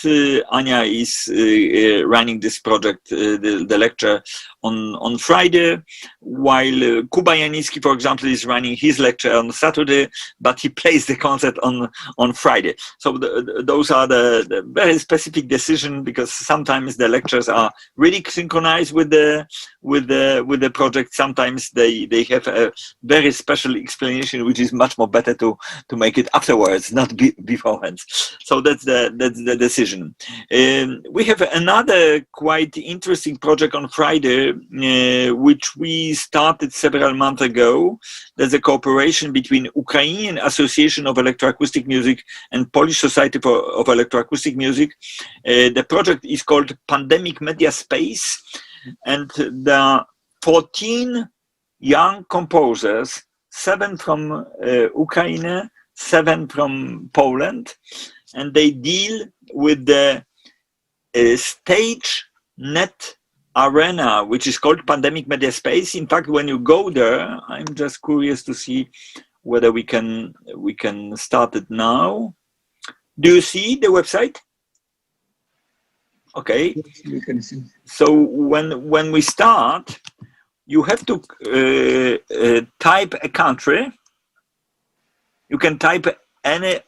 Anya is running this project, the lecture on Friday, while Kuba Janicki, for example, is running his lecture on Saturday, but he plays the concert on Friday. So those are the very specific decision, because sometimes the lectures are really synchronized with the project. Sometimes they have a very special explanation, which is much more better to make it afterwards, not beforehand. So that's the decision. We have another quite interesting project on Friday, which we started several months ago. There's a cooperation between Ukrainian Association of Electroacoustic Music and Polish Society of Electroacoustic Music. The project is called Pandemic Media Space, and there are 14 young composers, 7 from Ukraine, 7 from Poland, and they deal with the stage net arena, which is called Pandemic Media Space. In fact, when you go there, I'm just curious to see whether we can start it now. Do you see the website? Okay. Yes, you can see. So when we start, you have to type a country. You can type any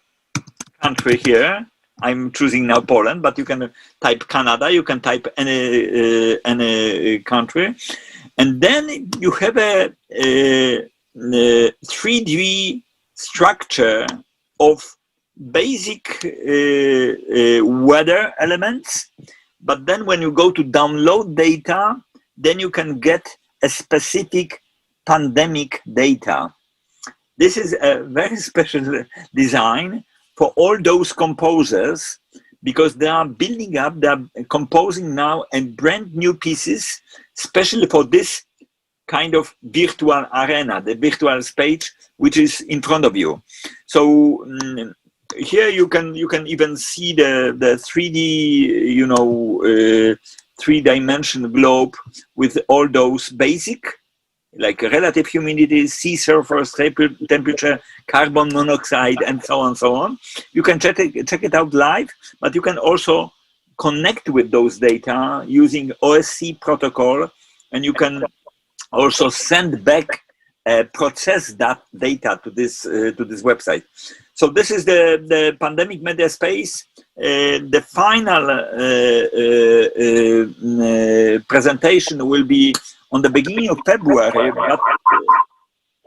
country here. I'm choosing now Poland, but you can type Canada. You can type any country, and then you have a 3D structure of basic weather elements. But then when you go to download data, then you can get a specific pandemic data. This is a very special design for all those composers, because they are building up, they are composing now and brand new pieces, especially for this kind of virtual arena, the virtual stage, which is in front of you. So here you can even see the 3D, three-dimensional globe with all those basic, like relative humidity, sea surface temperature, carbon monoxide, and so on, so on. You can check it out live, but you can also connect with those data using OSC protocol, and you can also send back process that data to this website. So this is the Pandemic Media Space. The final presentation will be on the beginning of February,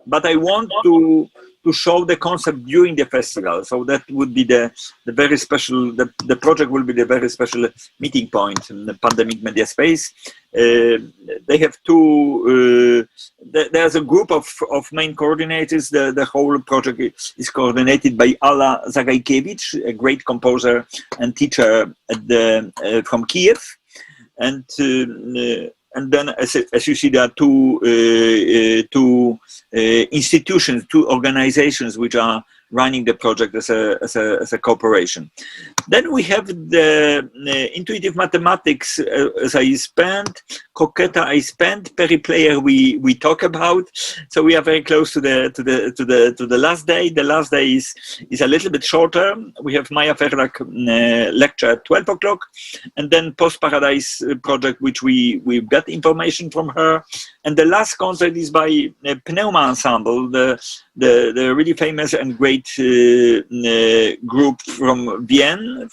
but I want to show the concept during the festival. So that would be the very special, the project will be the very special meeting point in the Pandemic Media Space. They have there's a group of main coordinators. The whole project is coordinated by Ala Zagajkiewicz, a great composer and teacher from Kiev. And then, as you see, there are two institutions, two organizations which are running the project as a corporation. Then we have the intuitive mathematics, as I spent, Coqueta I spent, Periplayer we talk about. So we are very close to the last day. The last day is a little bit shorter. We have Maya Ferlak lecture at 12 o'clock, and then Post Paradise project, which we've got information from her. And the last concert is by Pneuma Ensemble, the really famous and great group from Vienna,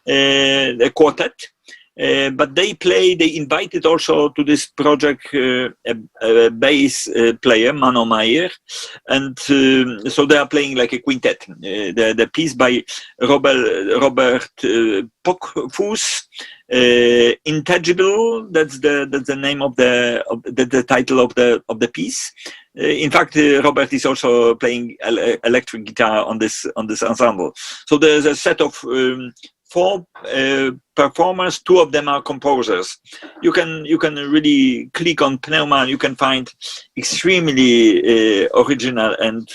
the quartet. But they invited also to this project a bass player, Mano Mayer, and so they are playing like a quintet. The piece by Robert Pockfuss, Intangible. That's the name of the title of the piece. In fact, Robert is also playing electric guitar on this ensemble. So there's a set of 4 performers. 2 of them are composers. You can really click on Pneuma, and you can find extremely original and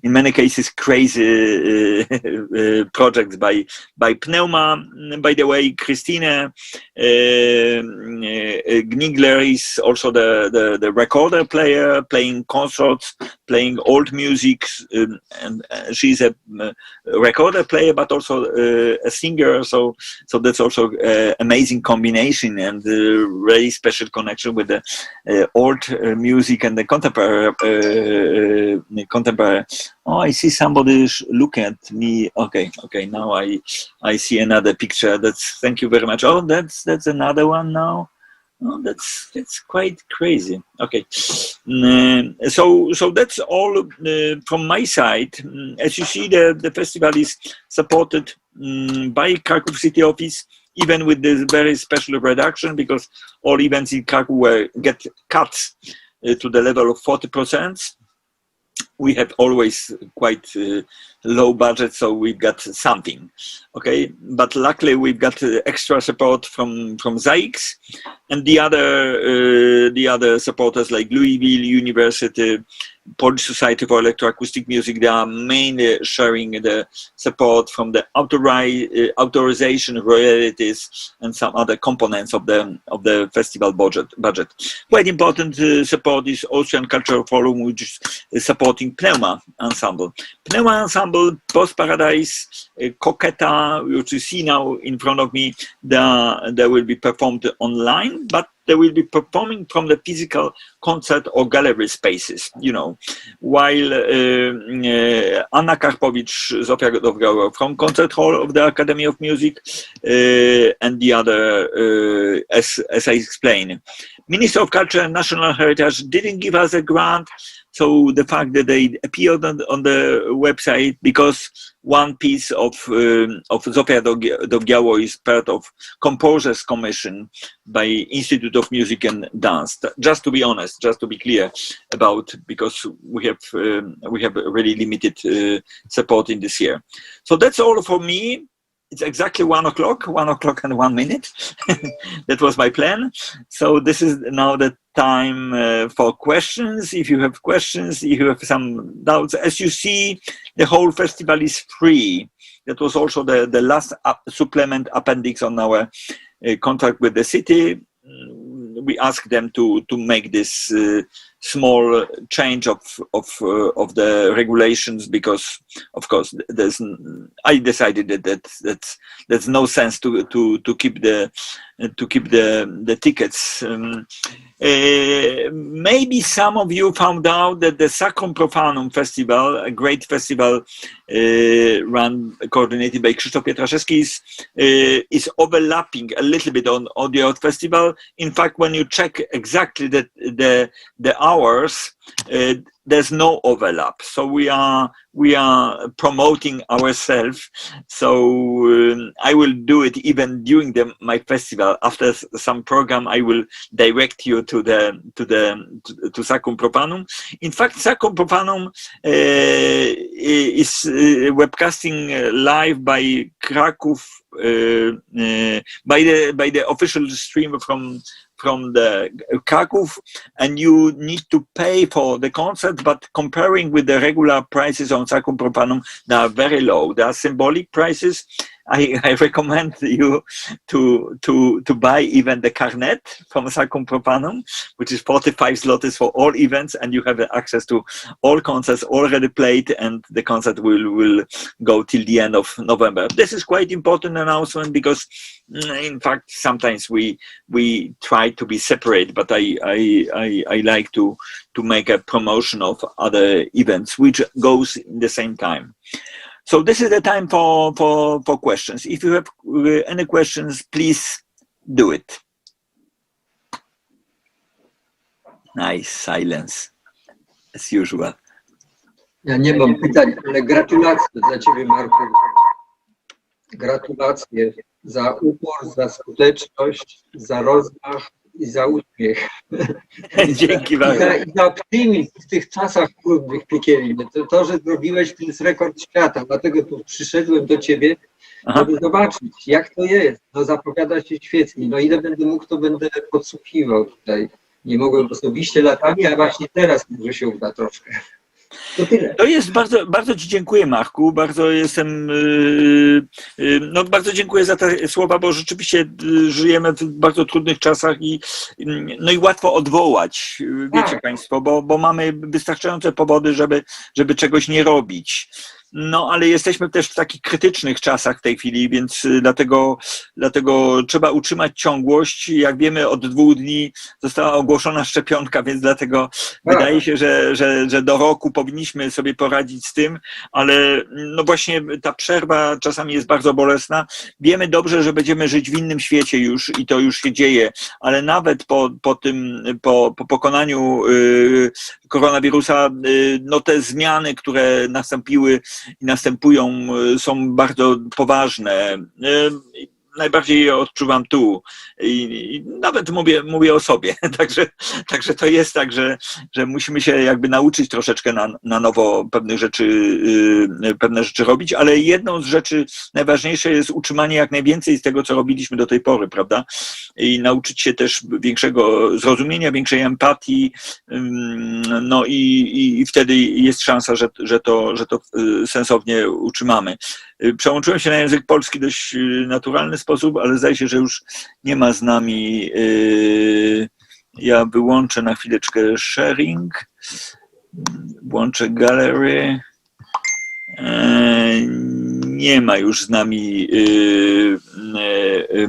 in many cases crazy projects by Pneuma. By the way, Christine Gnigler is also the recorder player, playing concerts, playing old music, and she's a recorder player, but also a singer. So that's also amazing combination and very special connection with the old music and the contemporary. Oh, I see somebody looking at me. Okay. Now I see another picture. Thank you very much. Oh, that's another one now. Oh, that's quite crazy. Okay, so that's all from my side. As you see, the festival is supported by Kraków City Office, even with this very special reduction, because all events in Kraków get cut to the level of 40%. We have always quite low budget, so we've got something, okay. But luckily, we've got extra support from ZAIX and the other supporters like Louisville University, Polish Society for Electroacoustic Music. They are mainly sharing the support from the authorization royalties and some other components of the festival budget. Quite important support is Austrian Cultural Forum, which is supporting Pneuma Ensemble. Pneuma Ensemble, Post Paradise, Coqueta, which you see now in front of me, they will be performed online, but they will be performing from the physical concert or gallery spaces, while Anna Karpowicz, Zofia Dowgała from Concert Hall of the Academy of Music, and the other, as I explained. Minister of Culture and National Heritage didn't give us a grant, so the fact that they appeared on the website, because one piece of Zofia Dowgała is part of Composers Commission by Institute of Music and Dance. Just to be honest, just to be clear about, because we have really limited support in this year. So that's all for me. It's exactly 1 o'clock and 1 minute. That was my plan. So this is now the time for questions. If you have questions, if you have some doubts, as you see, the whole festival is free. That was also the last supplement appendix on our contract with the city. We asked them to make this small change of the regulations, because of course I decided that there's no sense to keep the tickets. Maybe some of you found out that the Sacrum Profanum Festival, a great festival coordinated by Krzysztof Pietraszewski, is overlapping a little bit on the Art Festival. In fact, when you check exactly the hours, there's no overlap. So we are promoting ourselves. So I will do it even during my festival. After some program, I will direct you to Sacrum Profanum. In fact, Sacrum Profanum is webcasting live by Kraków, by the official stream from the Kraków, and you need to pay for the concert, but comparing with the regular prices on Sacrum Profanum, they are very low. They are symbolic prices. I recommend you to buy even the carnet from Sacrum Profanum, which is 45 zlotys for all events, and you have access to all concerts already played, and the concert will go till the end of November. This is quite important announcement, because in fact sometimes we try to be separate, but I like to make a promotion of other events which goes in the same time. So this is the time for questions. If you have any questions, please do it. Nice silence, as usual. Ja nie mam pytań, ale gratulacje dla Ciebie, Marku. Gratulacje za upór, za skuteczność, za rozmach i za uśmiech. Dzięki I bardzo. za optymizm w tych czasach trudnych, piekielnych. To, że zrobiłeś, to jest rekord świata. Dlatego tu przyszedłem do ciebie, Aha. żeby zobaczyć, jak to jest. No zapowiada się świetnie. No ile będę mógł, to będę podsłuchiwał tutaj. Nie mogłem osobiście latami, a właśnie teraz może się uda troszkę. To tyle. To jest bardzo, bardzo Ci dziękuję, Marku. Bardzo jestem, no bardzo dziękuję za te słowa, bo rzeczywiście żyjemy w bardzo trudnych czasach no i łatwo odwołać, wiecie Państwo, bo mamy wystarczające powody, żeby czegoś nie robić. No, ale jesteśmy też w takich krytycznych czasach w tej chwili, więc dlatego trzeba utrzymać ciągłość. Jak wiemy, od 2 dni została ogłoszona szczepionka, więc dlatego wydaje się, że do roku powinniśmy sobie poradzić z tym, ale no właśnie ta przerwa czasami jest bardzo bolesna. Wiemy dobrze, że będziemy żyć w innym świecie już i to już się dzieje, ale nawet po pokonaniu koronawirusa, no te zmiany, które nastąpiły i następują, są bardzo poważne. Najbardziej je odczuwam tu i nawet mówię o sobie. Także to jest tak, że musimy się jakby nauczyć troszeczkę na nowo pewne rzeczy robić, ale jedną z rzeczy najważniejsze jest utrzymanie jak najwięcej z tego, co robiliśmy do tej pory, prawda? I nauczyć się też większego zrozumienia, większej empatii, no i wtedy jest szansa, że to sensownie utrzymamy. Przełączyłem się na język polski dość naturalny sposób, ale zdaje się, że już nie ma z nami. Ja wyłączę na chwileczkę sharing, włączę gallery. Nie ma już z nami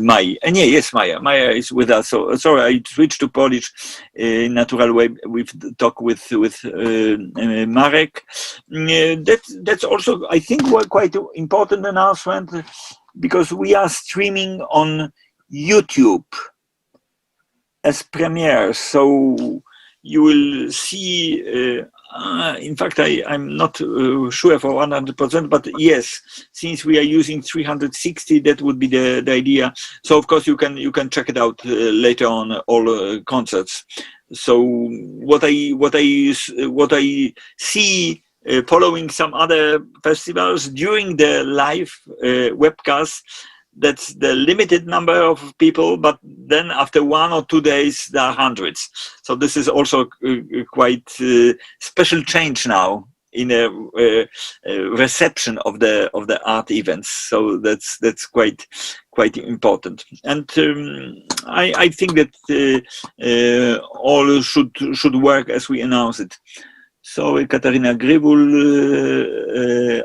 Mai. Nie, jest Maja. Maja is with us. So sorry, I switched to Polish natural way. We've talked with Marek. That's also, I think, quite important announcement because we are streaming on YouTube as premiere. So you will see. In fact, I'm not sure for 100%, but yes, since we are using 360, that would be the idea. So of course you can check it out later on all concerts. So what I see following some other festivals during the live webcast, that's the limited number of people, but then after 1 or 2 days there are hundreds. So this is also quite special change now in a reception of the art events. So that's quite important. And I think that all should work as we announce it. Sorry, Katarina Grybul.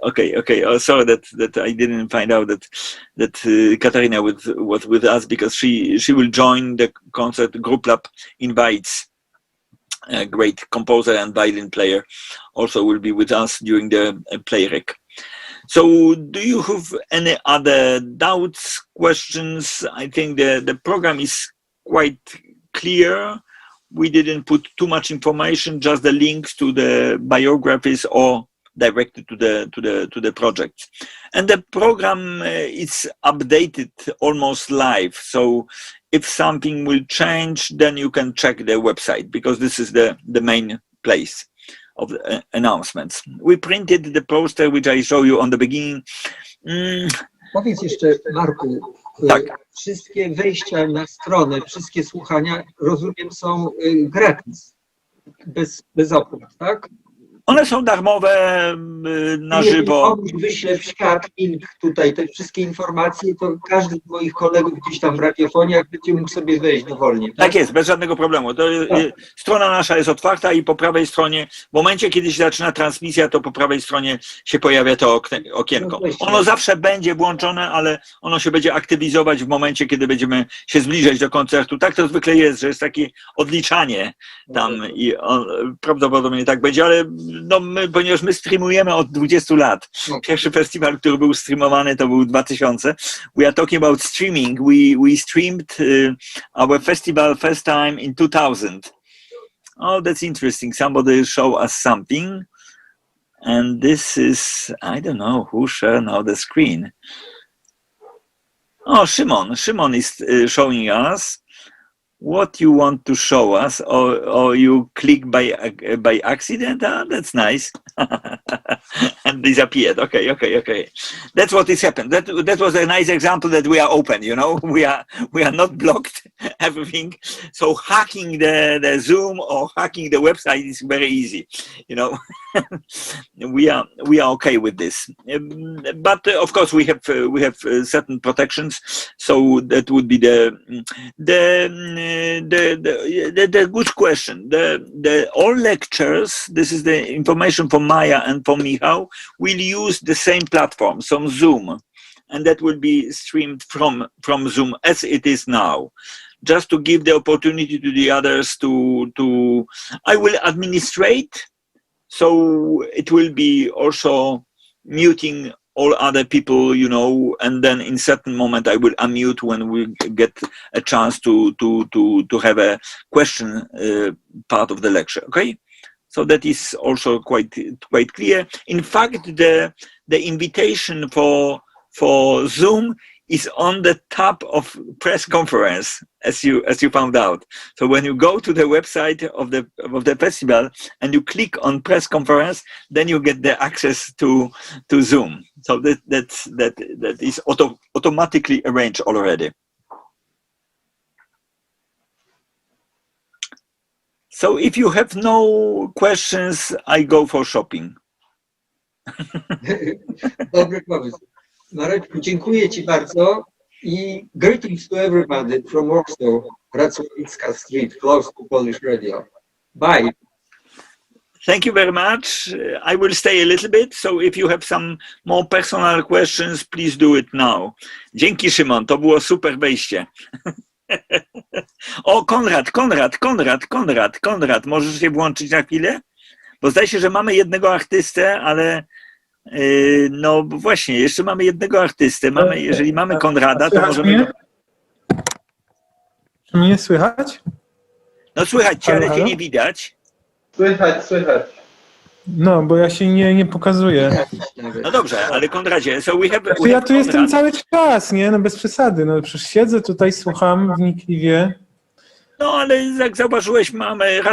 Okay. Oh, sorry that I didn't find out that Katarina was with us because she will join the concert. Group Lab invites a great composer and violin player. Also will be with us during the Playrec. So, do you have any other doubts, questions? I think the program is quite clear. We didn't put too much information, just the links to the biographies or directed to the project. And the program is updated almost live. So if something will change, then you can check the website because this is the main place of the announcements. We printed the poster which I show you on the beginning. Powiedz jeszcze, Marku, tak. Wszystkie wejścia na stronę, wszystkie słuchania, rozumiem, są gratis, bez opłat, tak? One są darmowe, na żywo. Jeśli wyślę w świat link tutaj, te wszystkie informacje, to każdy z moich kolegów gdzieś tam w radiofoniach będzie mógł sobie wejść dowolnie. Tak, tak jest, bez żadnego problemu. Strona nasza jest otwarta i po prawej stronie, w momencie kiedy się zaczyna transmisja, to po prawej stronie się pojawia to okienko. Ono zawsze będzie włączone, ale ono się będzie aktywizować w momencie, kiedy będziemy się zbliżać do koncertu. Tak to zwykle jest, że jest takie odliczanie tam i prawdopodobnie tak będzie, ale no ponieważ my streamujemy od 20 lat. Pierwszy festiwal, który był streamowany, to był 2000. We are talking about streaming. We streamed our festival first time in 2000. Oh, that's interesting. Somebody show us something. And this is, I don't know who share now the screen. Oh, Szymon is showing us. what you want to show us, or you click by accident. That's nice. And disappeared. Okay. That's what is happened. That was a nice example that we are open. We are not blocked. Everything. So hacking the Zoom or hacking the website is very easy. We are okay with this. But of course we have certain protections. So that would be the good question. All lectures, this is the information from Maya and from Michał, will use the same platform, some Zoom, and that will be streamed from Zoom as it is now. Just to give the opportunity to the others to I will administrate, so it will be also muting all other people, and then in certain moment I will unmute when we get a chance to have a question part of the lecture. Okay, so that is also quite clear. In fact, the invitation for Zoom is on the tab of press conference, as you found out. So when you go to the website of the festival and you click on press conference, then you get the access to Zoom. So that is automatically arranged already. So if you have no questions, I go for shopping. Dobry pomysł. Mareczku, dziękuję Ci bardzo i greetings to everybody from Warsaw, Racławicka Street, close to Polish Radio. Bye. Thank you very much. I will stay a little bit, so if you have some more personal questions, please do it now. Dzięki, Szymon, to było super wejście. O, Konrad, możesz się włączyć na chwilę? Bo zdaje się, że mamy jednego artystę, ale no właśnie, jeszcze mamy jednego artystę. Jeżeli mamy Konrada, to możemy... Mnie? Czy mnie słychać? No słychać cię, ale cię nie widać. Słychać. No, bo ja się nie pokazuję. No dobrze, ale Konradzie, so we have... Ja tu jestem cały czas, nie? No bez przesady. No przecież siedzę tutaj, słucham wnikliwie. No ale jak zauważyłeś,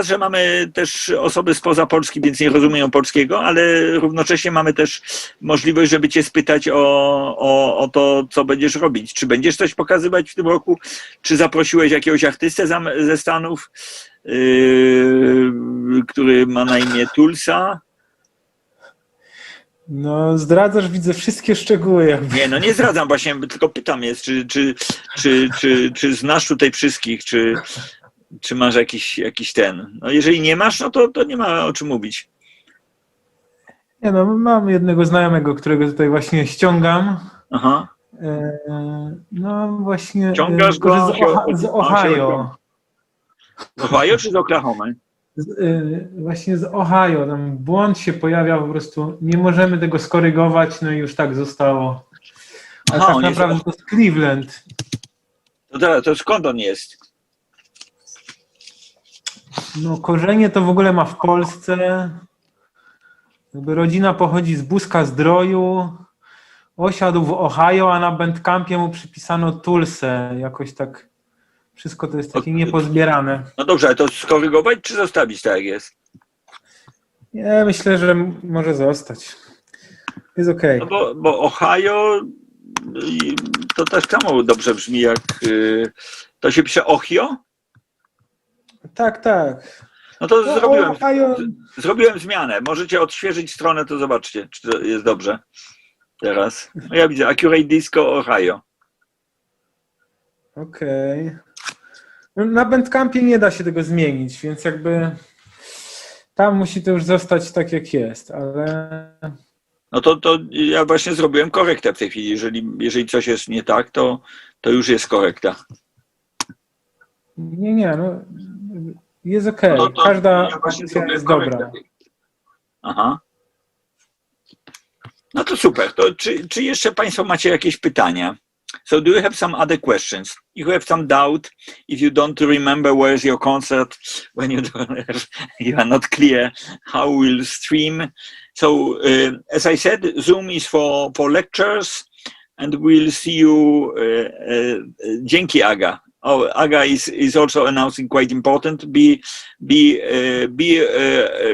że mamy też osoby spoza Polski, więc nie rozumieją polskiego, ale równocześnie mamy też możliwość, żeby cię spytać o to, co będziesz robić. Czy będziesz coś pokazywać w tym roku? Czy zaprosiłeś jakiegoś artystę ze Stanów, który ma na imię Tulsa? No zdradzasz, widzę wszystkie szczegóły. Jakby. Nie, no nie zdradzam właśnie, tylko pytam jest, czy znasz tutaj wszystkich, czy masz jakiś ten. No jeżeli nie masz, no to nie ma o czym mówić. Nie no, mam jednego znajomego, którego tutaj właśnie ściągam. Aha. No właśnie. Ściągasz go z Ohio. Z Ohio czy z Oklahomy? Właśnie z Ohio. Tam błąd się pojawiał, po prostu nie możemy tego skorygować, no i już tak zostało. A tak naprawdę to jest Cleveland. To skąd on jest? No korzenie to w ogóle ma w Polsce. Jakby rodzina pochodzi z Buska-Zdroju. Osiadł w Ohio, a na Bandcampie mu przypisano Tulsę. Jakoś tak wszystko to jest takie niepozbierane. No dobrze, ale to skorygować czy zostawić tak jak jest? Nie, myślę, że może zostać. Jest okej. No bo Ohio to tak samo dobrze brzmi jak... To się pisze Ohio? Tak. No to zrobiłem zmianę. Możecie odświeżyć stronę, to zobaczcie, czy to jest dobrze. Teraz. No ja widzę Accurate Disco Ohio. Okej. No, na Bandcampie nie da się tego zmienić, więc jakby tam musi to już zostać tak jak jest, ale... No to ja właśnie zrobiłem korektę w tej chwili. Jeżeli coś jest nie tak, to już jest korekta. Nie, no jest okej. No Każda ja właśnie opcja jest dobra. Aha. No to super. To czy jeszcze Państwo macie jakieś pytania? So do you have some other questions? If you have some doubt, if you don't remember where is your concert, when you are not clear how we'll stream. So as I said, Zoom is for lectures and we'll see you. Dzięki Aga. Oh, Aga is also announcing quite important. Be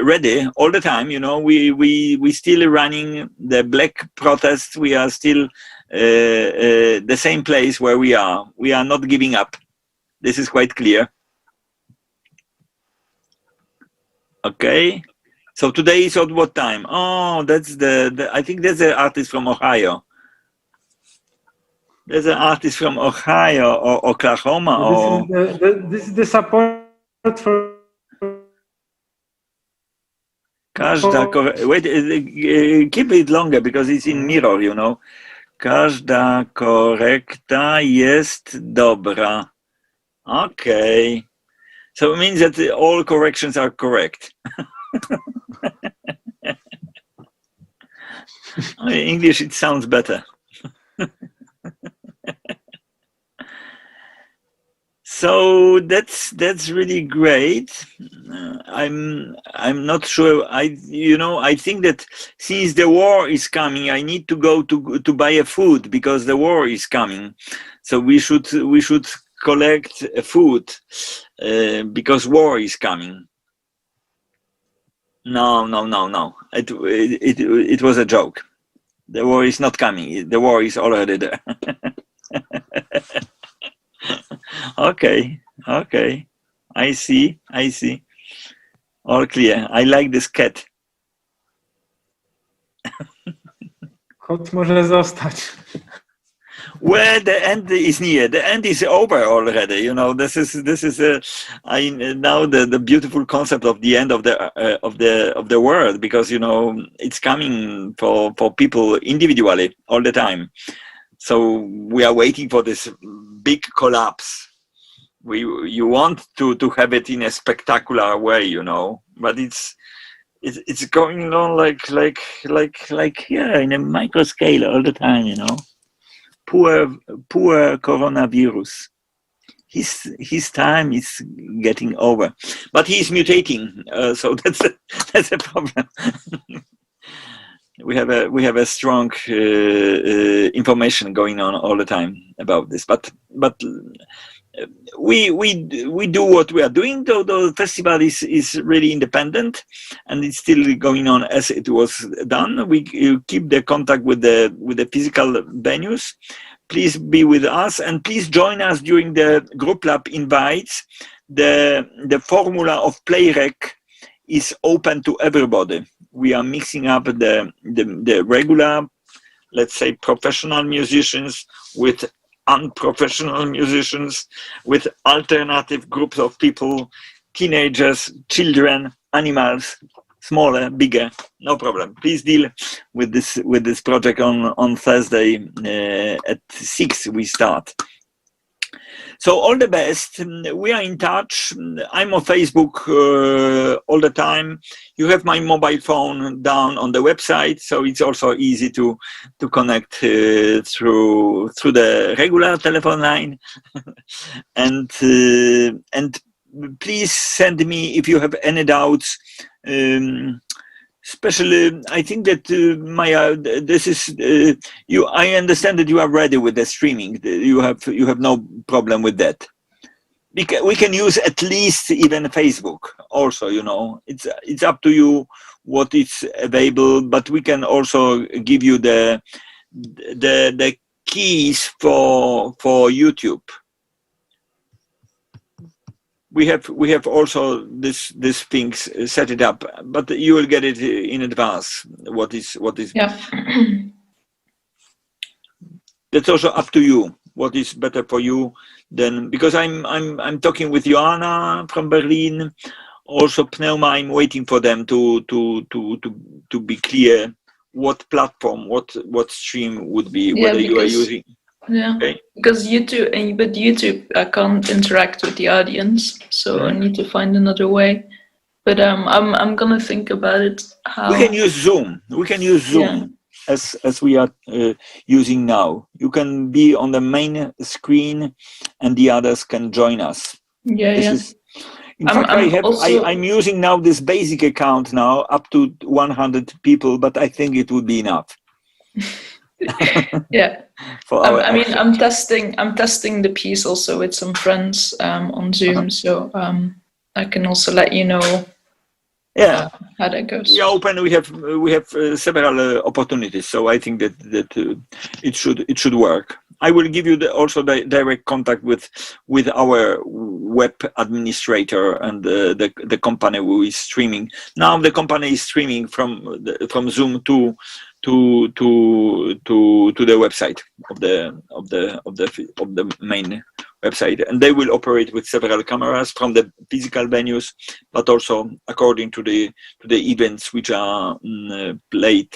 ready all the time. You know, we still running the black protests. We are still the same place where we are. We are not giving up. This is quite clear. Okay. So today is at what time? Oh, that's I think that's an artist from Ohio. There's an artist from Ohio or Oklahoma. Or This is the support for. Wait, keep it longer because it's in mirror, you know. Każda korekta jest dobra. Okay. So it means that all corrections are correct. In English, it sounds better. So that's really great. I'm not sure. I think that since the war is coming, I need to go to buy a food because the war is coming. So we should collect food because war is coming. No. It was a joke. The war is not coming. The war is already there. Okay. I see. All clear. I like this cat. Kot może zostać. Well, the end is near. The end is over already. You know, this is now the beautiful concept of the end of the world, because you know it's coming for people individually all the time. So we are waiting for this big collapse. You want to have it in a spectacular way, you know, but it's going on like in a micro scale all the time, you know. Poor coronavirus. His time is getting over, but he's mutating, so that's a problem. We have a strong information going on all the time about this, but we do what we are doing. Though the festival is really independent and it's still going on as it was done. We keep the contact with the physical venues. Please be with us and please join us during the group lab invites. The formula of Playrec is open to everybody. We are mixing up the regular, let's say, professional musicians with unprofessional musicians, with alternative groups of people, teenagers, children, animals, smaller, bigger, no problem. Please deal with this project on Thursday at 6 we start. So all the best. We are in touch. I'm on Facebook all the time. You have my mobile phone down on the website, so it's also easy to connect through the regular telephone line. and please send me if you have any doubts. Especially, I think that this is you. I understand that you are ready with the streaming. You have no problem with that. We can use at least even Facebook. Also, you know, it's up to you what is available. But we can also give you the keys for YouTube. We have also this things set it up, but you will get it in advance. What is? Yeah. That's also up to you. What is better for you than, because I'm talking with Joanna from Berlin, also Pneuma. I'm waiting for them to be clear what platform, what stream would be, whether you are using. Yeah, okay. Because YouTube I can't interact with the audience, so I need to find another way. But I'm gonna think about it. How we can use Zoom. Yeah. As we are using now. You can be on the main screen, and the others can join us. Yeah. In fact, I'm using now this basic account now up to 100 people, but I think it would be enough. Yeah. For our I mean, action. I'm testing the piece also with some friends on Zoom, so I can also let you know Yeah. how that goes. We are open. We have several opportunities, so I think that it should work. I will give you also the direct contact with our web administrator and the company who is streaming. Now the company is streaming from Zoom to the website of the main website, and they will operate with several cameras from the physical venues, but also according to the events which are played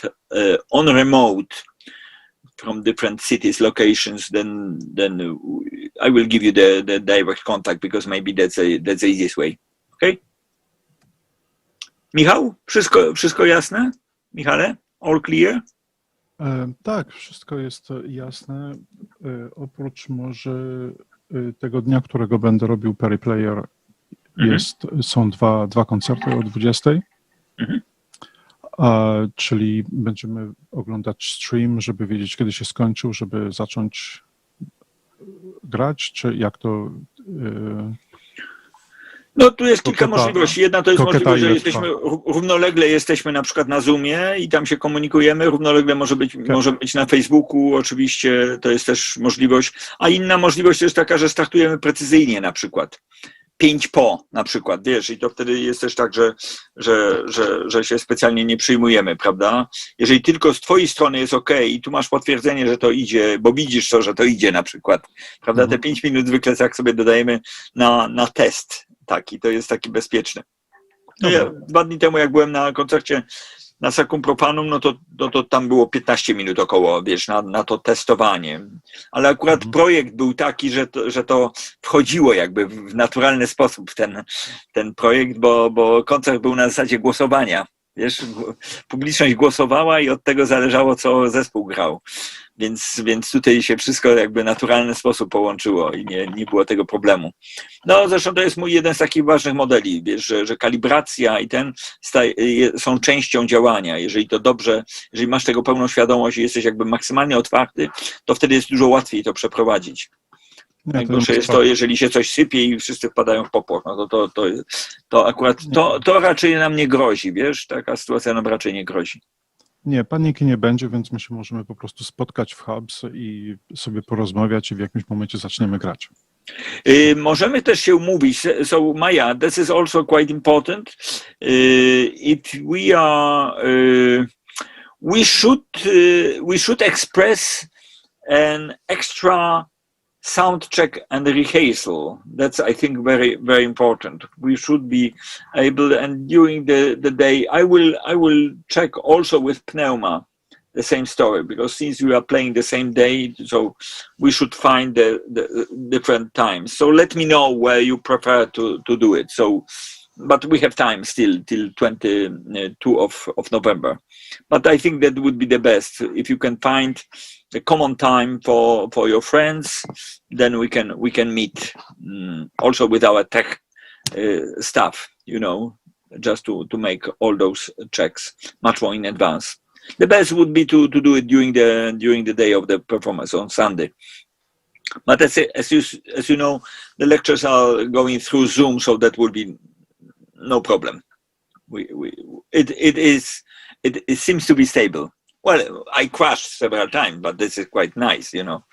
on remote from different cities, locations. Then I will give you the direct contact, because maybe that's the easiest way. Okay? Michał, wszystko jasne? Michale, all clear? Tak, wszystko jest jasne. Oprócz może tego dnia, którego będę robił Perry Player, są dwa koncerty o 20. Czyli będziemy oglądać stream, żeby wiedzieć, kiedy się skończył, żeby zacząć grać, czy jak to... No tu jest kilka możliwości. Jedna to jest możliwość, że równolegle jesteśmy na przykład na Zoomie i tam się komunikujemy, równolegle może być na Facebooku, oczywiście to jest też możliwość, a inna możliwość jest taka, że startujemy precyzyjnie na przykład. 5 po na przykład, wiesz, i to wtedy jest też tak, że się specjalnie nie przyjmujemy, prawda? Jeżeli tylko z twojej strony jest OK i tu masz potwierdzenie, że to idzie, bo widzisz to, że to idzie na przykład, prawda? Te 5 minut zwykle tak sobie dodajemy na test taki, to jest taki bezpieczny. No ja 2 dni temu, jak byłem na koncercie na Sacrum Profanum, no to tam było 15 minut około, wiesz, na to testowanie. Ale akurat projekt był taki, że to wchodziło jakby w naturalny sposób ten projekt, bo koncert był na zasadzie głosowania. Wiesz, publiczność głosowała i od tego zależało, co zespół grał. Więc tutaj się wszystko jakby w naturalny sposób połączyło i nie było tego problemu. No zresztą to jest mój jeden z takich ważnych modeli, wiesz, że kalibracja i są częścią działania. Jeżeli to dobrze, jeżeli masz tego pełną świadomość i jesteś jakby maksymalnie otwarty, to wtedy jest dużo łatwiej to przeprowadzić. Najgorsze jest to, jeżeli się coś sypie i wszyscy wpadają w popłoch, no to akurat to raczej nam nie grozi, wiesz, taka sytuacja nam raczej nie grozi. Nie, paniki nie będzie, więc my się możemy po prostu spotkać w Hubs i sobie porozmawiać i w jakimś momencie zaczniemy grać. Możemy też się umówić. So Maya, this is also quite important. We should express an extra sound check and rehearsal. That's, I think, very, very important. We should be able, and during the day, I will check also with Pneuma the same story, because since we are playing the same day, so we should find the different times. So let me know where you prefer to do it. So, but we have time still till 22 of November. But I think that would be the best if you can find a common time for your friends. Then we can meet also with our tech staff, you know, just to make all those checks much more in advance. The best would be to do it during the day of the performance on Sunday. But as you know, the lectures are going through Zoom, so that will be no problem. It seems to be stable. Well, I crashed several times, but this is quite nice, you know.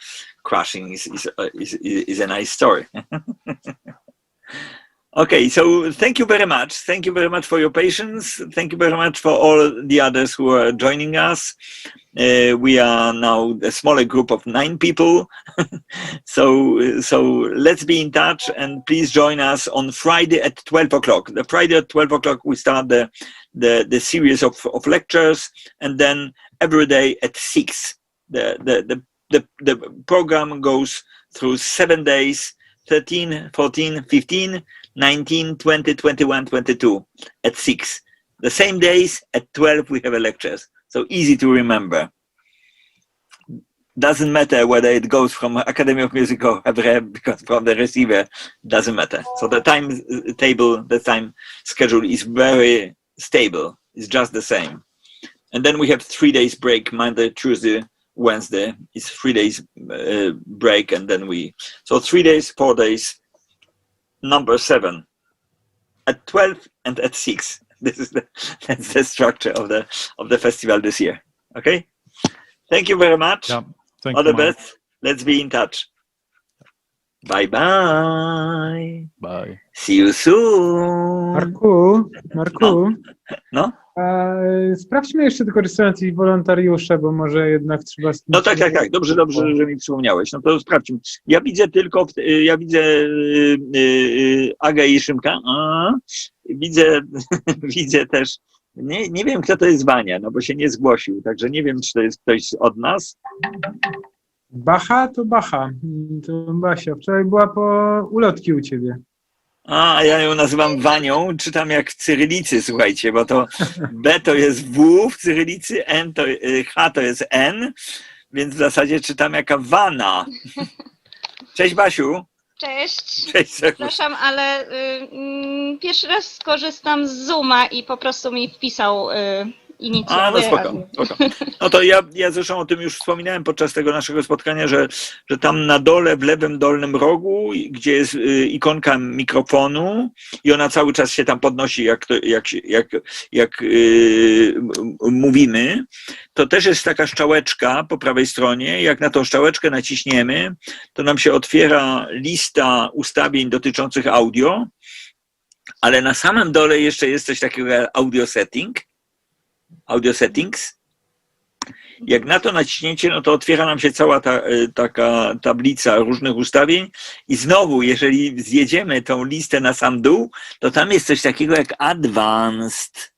Crashing is a nice story. Okay, so thank you very much. Thank you very much for your patience. Thank you very much for all the others who are joining us. We are now a smaller group of 9 people. So let's be in touch, and please join us on Friday at 12 o'clock. The Friday at 12 o'clock we start the series of lectures, and then every day at 6. The program goes through 7 days, 13, 14, 15, 19, 20, 21, 22 at 6. The same days at 12 we have a lectures. So easy to remember. Doesn't matter whether it goes from Academy of Music or because from the receiver, doesn't matter. So the timetable, the time schedule is very stable. It's just the same. And then we have 3 days break, Monday, Tuesday, Wednesday. It's 3 days break, and then so 3 days, 4 days, number 7, at 12 and at 6. That's the structure of the festival this year. Okay. Thank you very much. Yeah, thank All you, the Mark. best. Let's be in touch. Bye bye. Bye. See you soon. Marku, No. sprawdźmy jeszcze tylko, czy są jacyś wolontariusze, bo może jednak trzeba... z tym No tak. Dobrze, że mi przypomniałeś. No to sprawdźmy. Ja widzę tylko, Agę i Szymka. Widzę też, nie wiem, kto to jest Wania, no bo się nie zgłosił, także nie wiem, czy to jest ktoś od nas. Bacha to Bacha. To Basia. Wczoraj była po ulotki u ciebie. A ja ją nazywam Wanią, czytam jak w cyrylicy, słuchajcie, bo to B to jest W w cyrylicy, H to jest N, więc w zasadzie czytam jaka Wana. Cześć Basiu. Cześć. Cześć. Przepraszam, ale pierwszy raz skorzystam z Zooma i po prostu mi wpisał inicjały. A, no spoko. No to ja zresztą o tym już wspominałem podczas tego naszego spotkania, że tam na dole, w lewym dolnym rogu, gdzie jest ikonka mikrofonu i ona cały czas się tam podnosi, jak mówimy, to też jest taka strzałeczka po prawej stronie. Jak na tą strzałeczkę naciśniemy, to nam się otwiera lista ustawień dotyczących audio, ale na samym dole jeszcze jest coś takiego jak audio settings. Jak na to naciśnięcie, no to otwiera nam się cała taka tablica różnych ustawień i znowu, jeżeli zjedziemy tą listę na sam dół, to tam jest coś takiego jak advanced.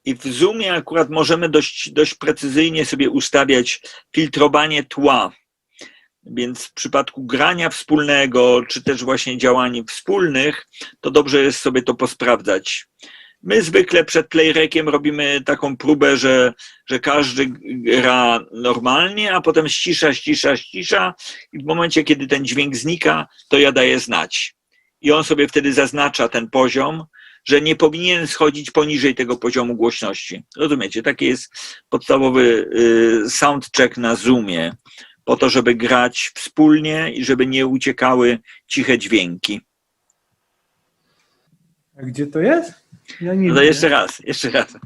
I w Zoomie akurat możemy dość precyzyjnie sobie ustawiać filtrowanie tła. Więc w przypadku grania wspólnego, czy też właśnie działań wspólnych, to dobrze jest sobie to posprawdzać. My zwykle przed playrekiem robimy taką próbę, że każdy gra normalnie, a potem ścisza i w momencie, kiedy ten dźwięk znika, to ja daję znać. I on sobie wtedy zaznacza ten poziom, że nie powinien schodzić poniżej tego poziomu głośności. Rozumiecie? Taki jest podstawowy soundcheck na Zoomie, po to, żeby grać wspólnie i żeby nie uciekały ciche dźwięki. A gdzie to jest? Ja nie No to wiem. jeszcze raz.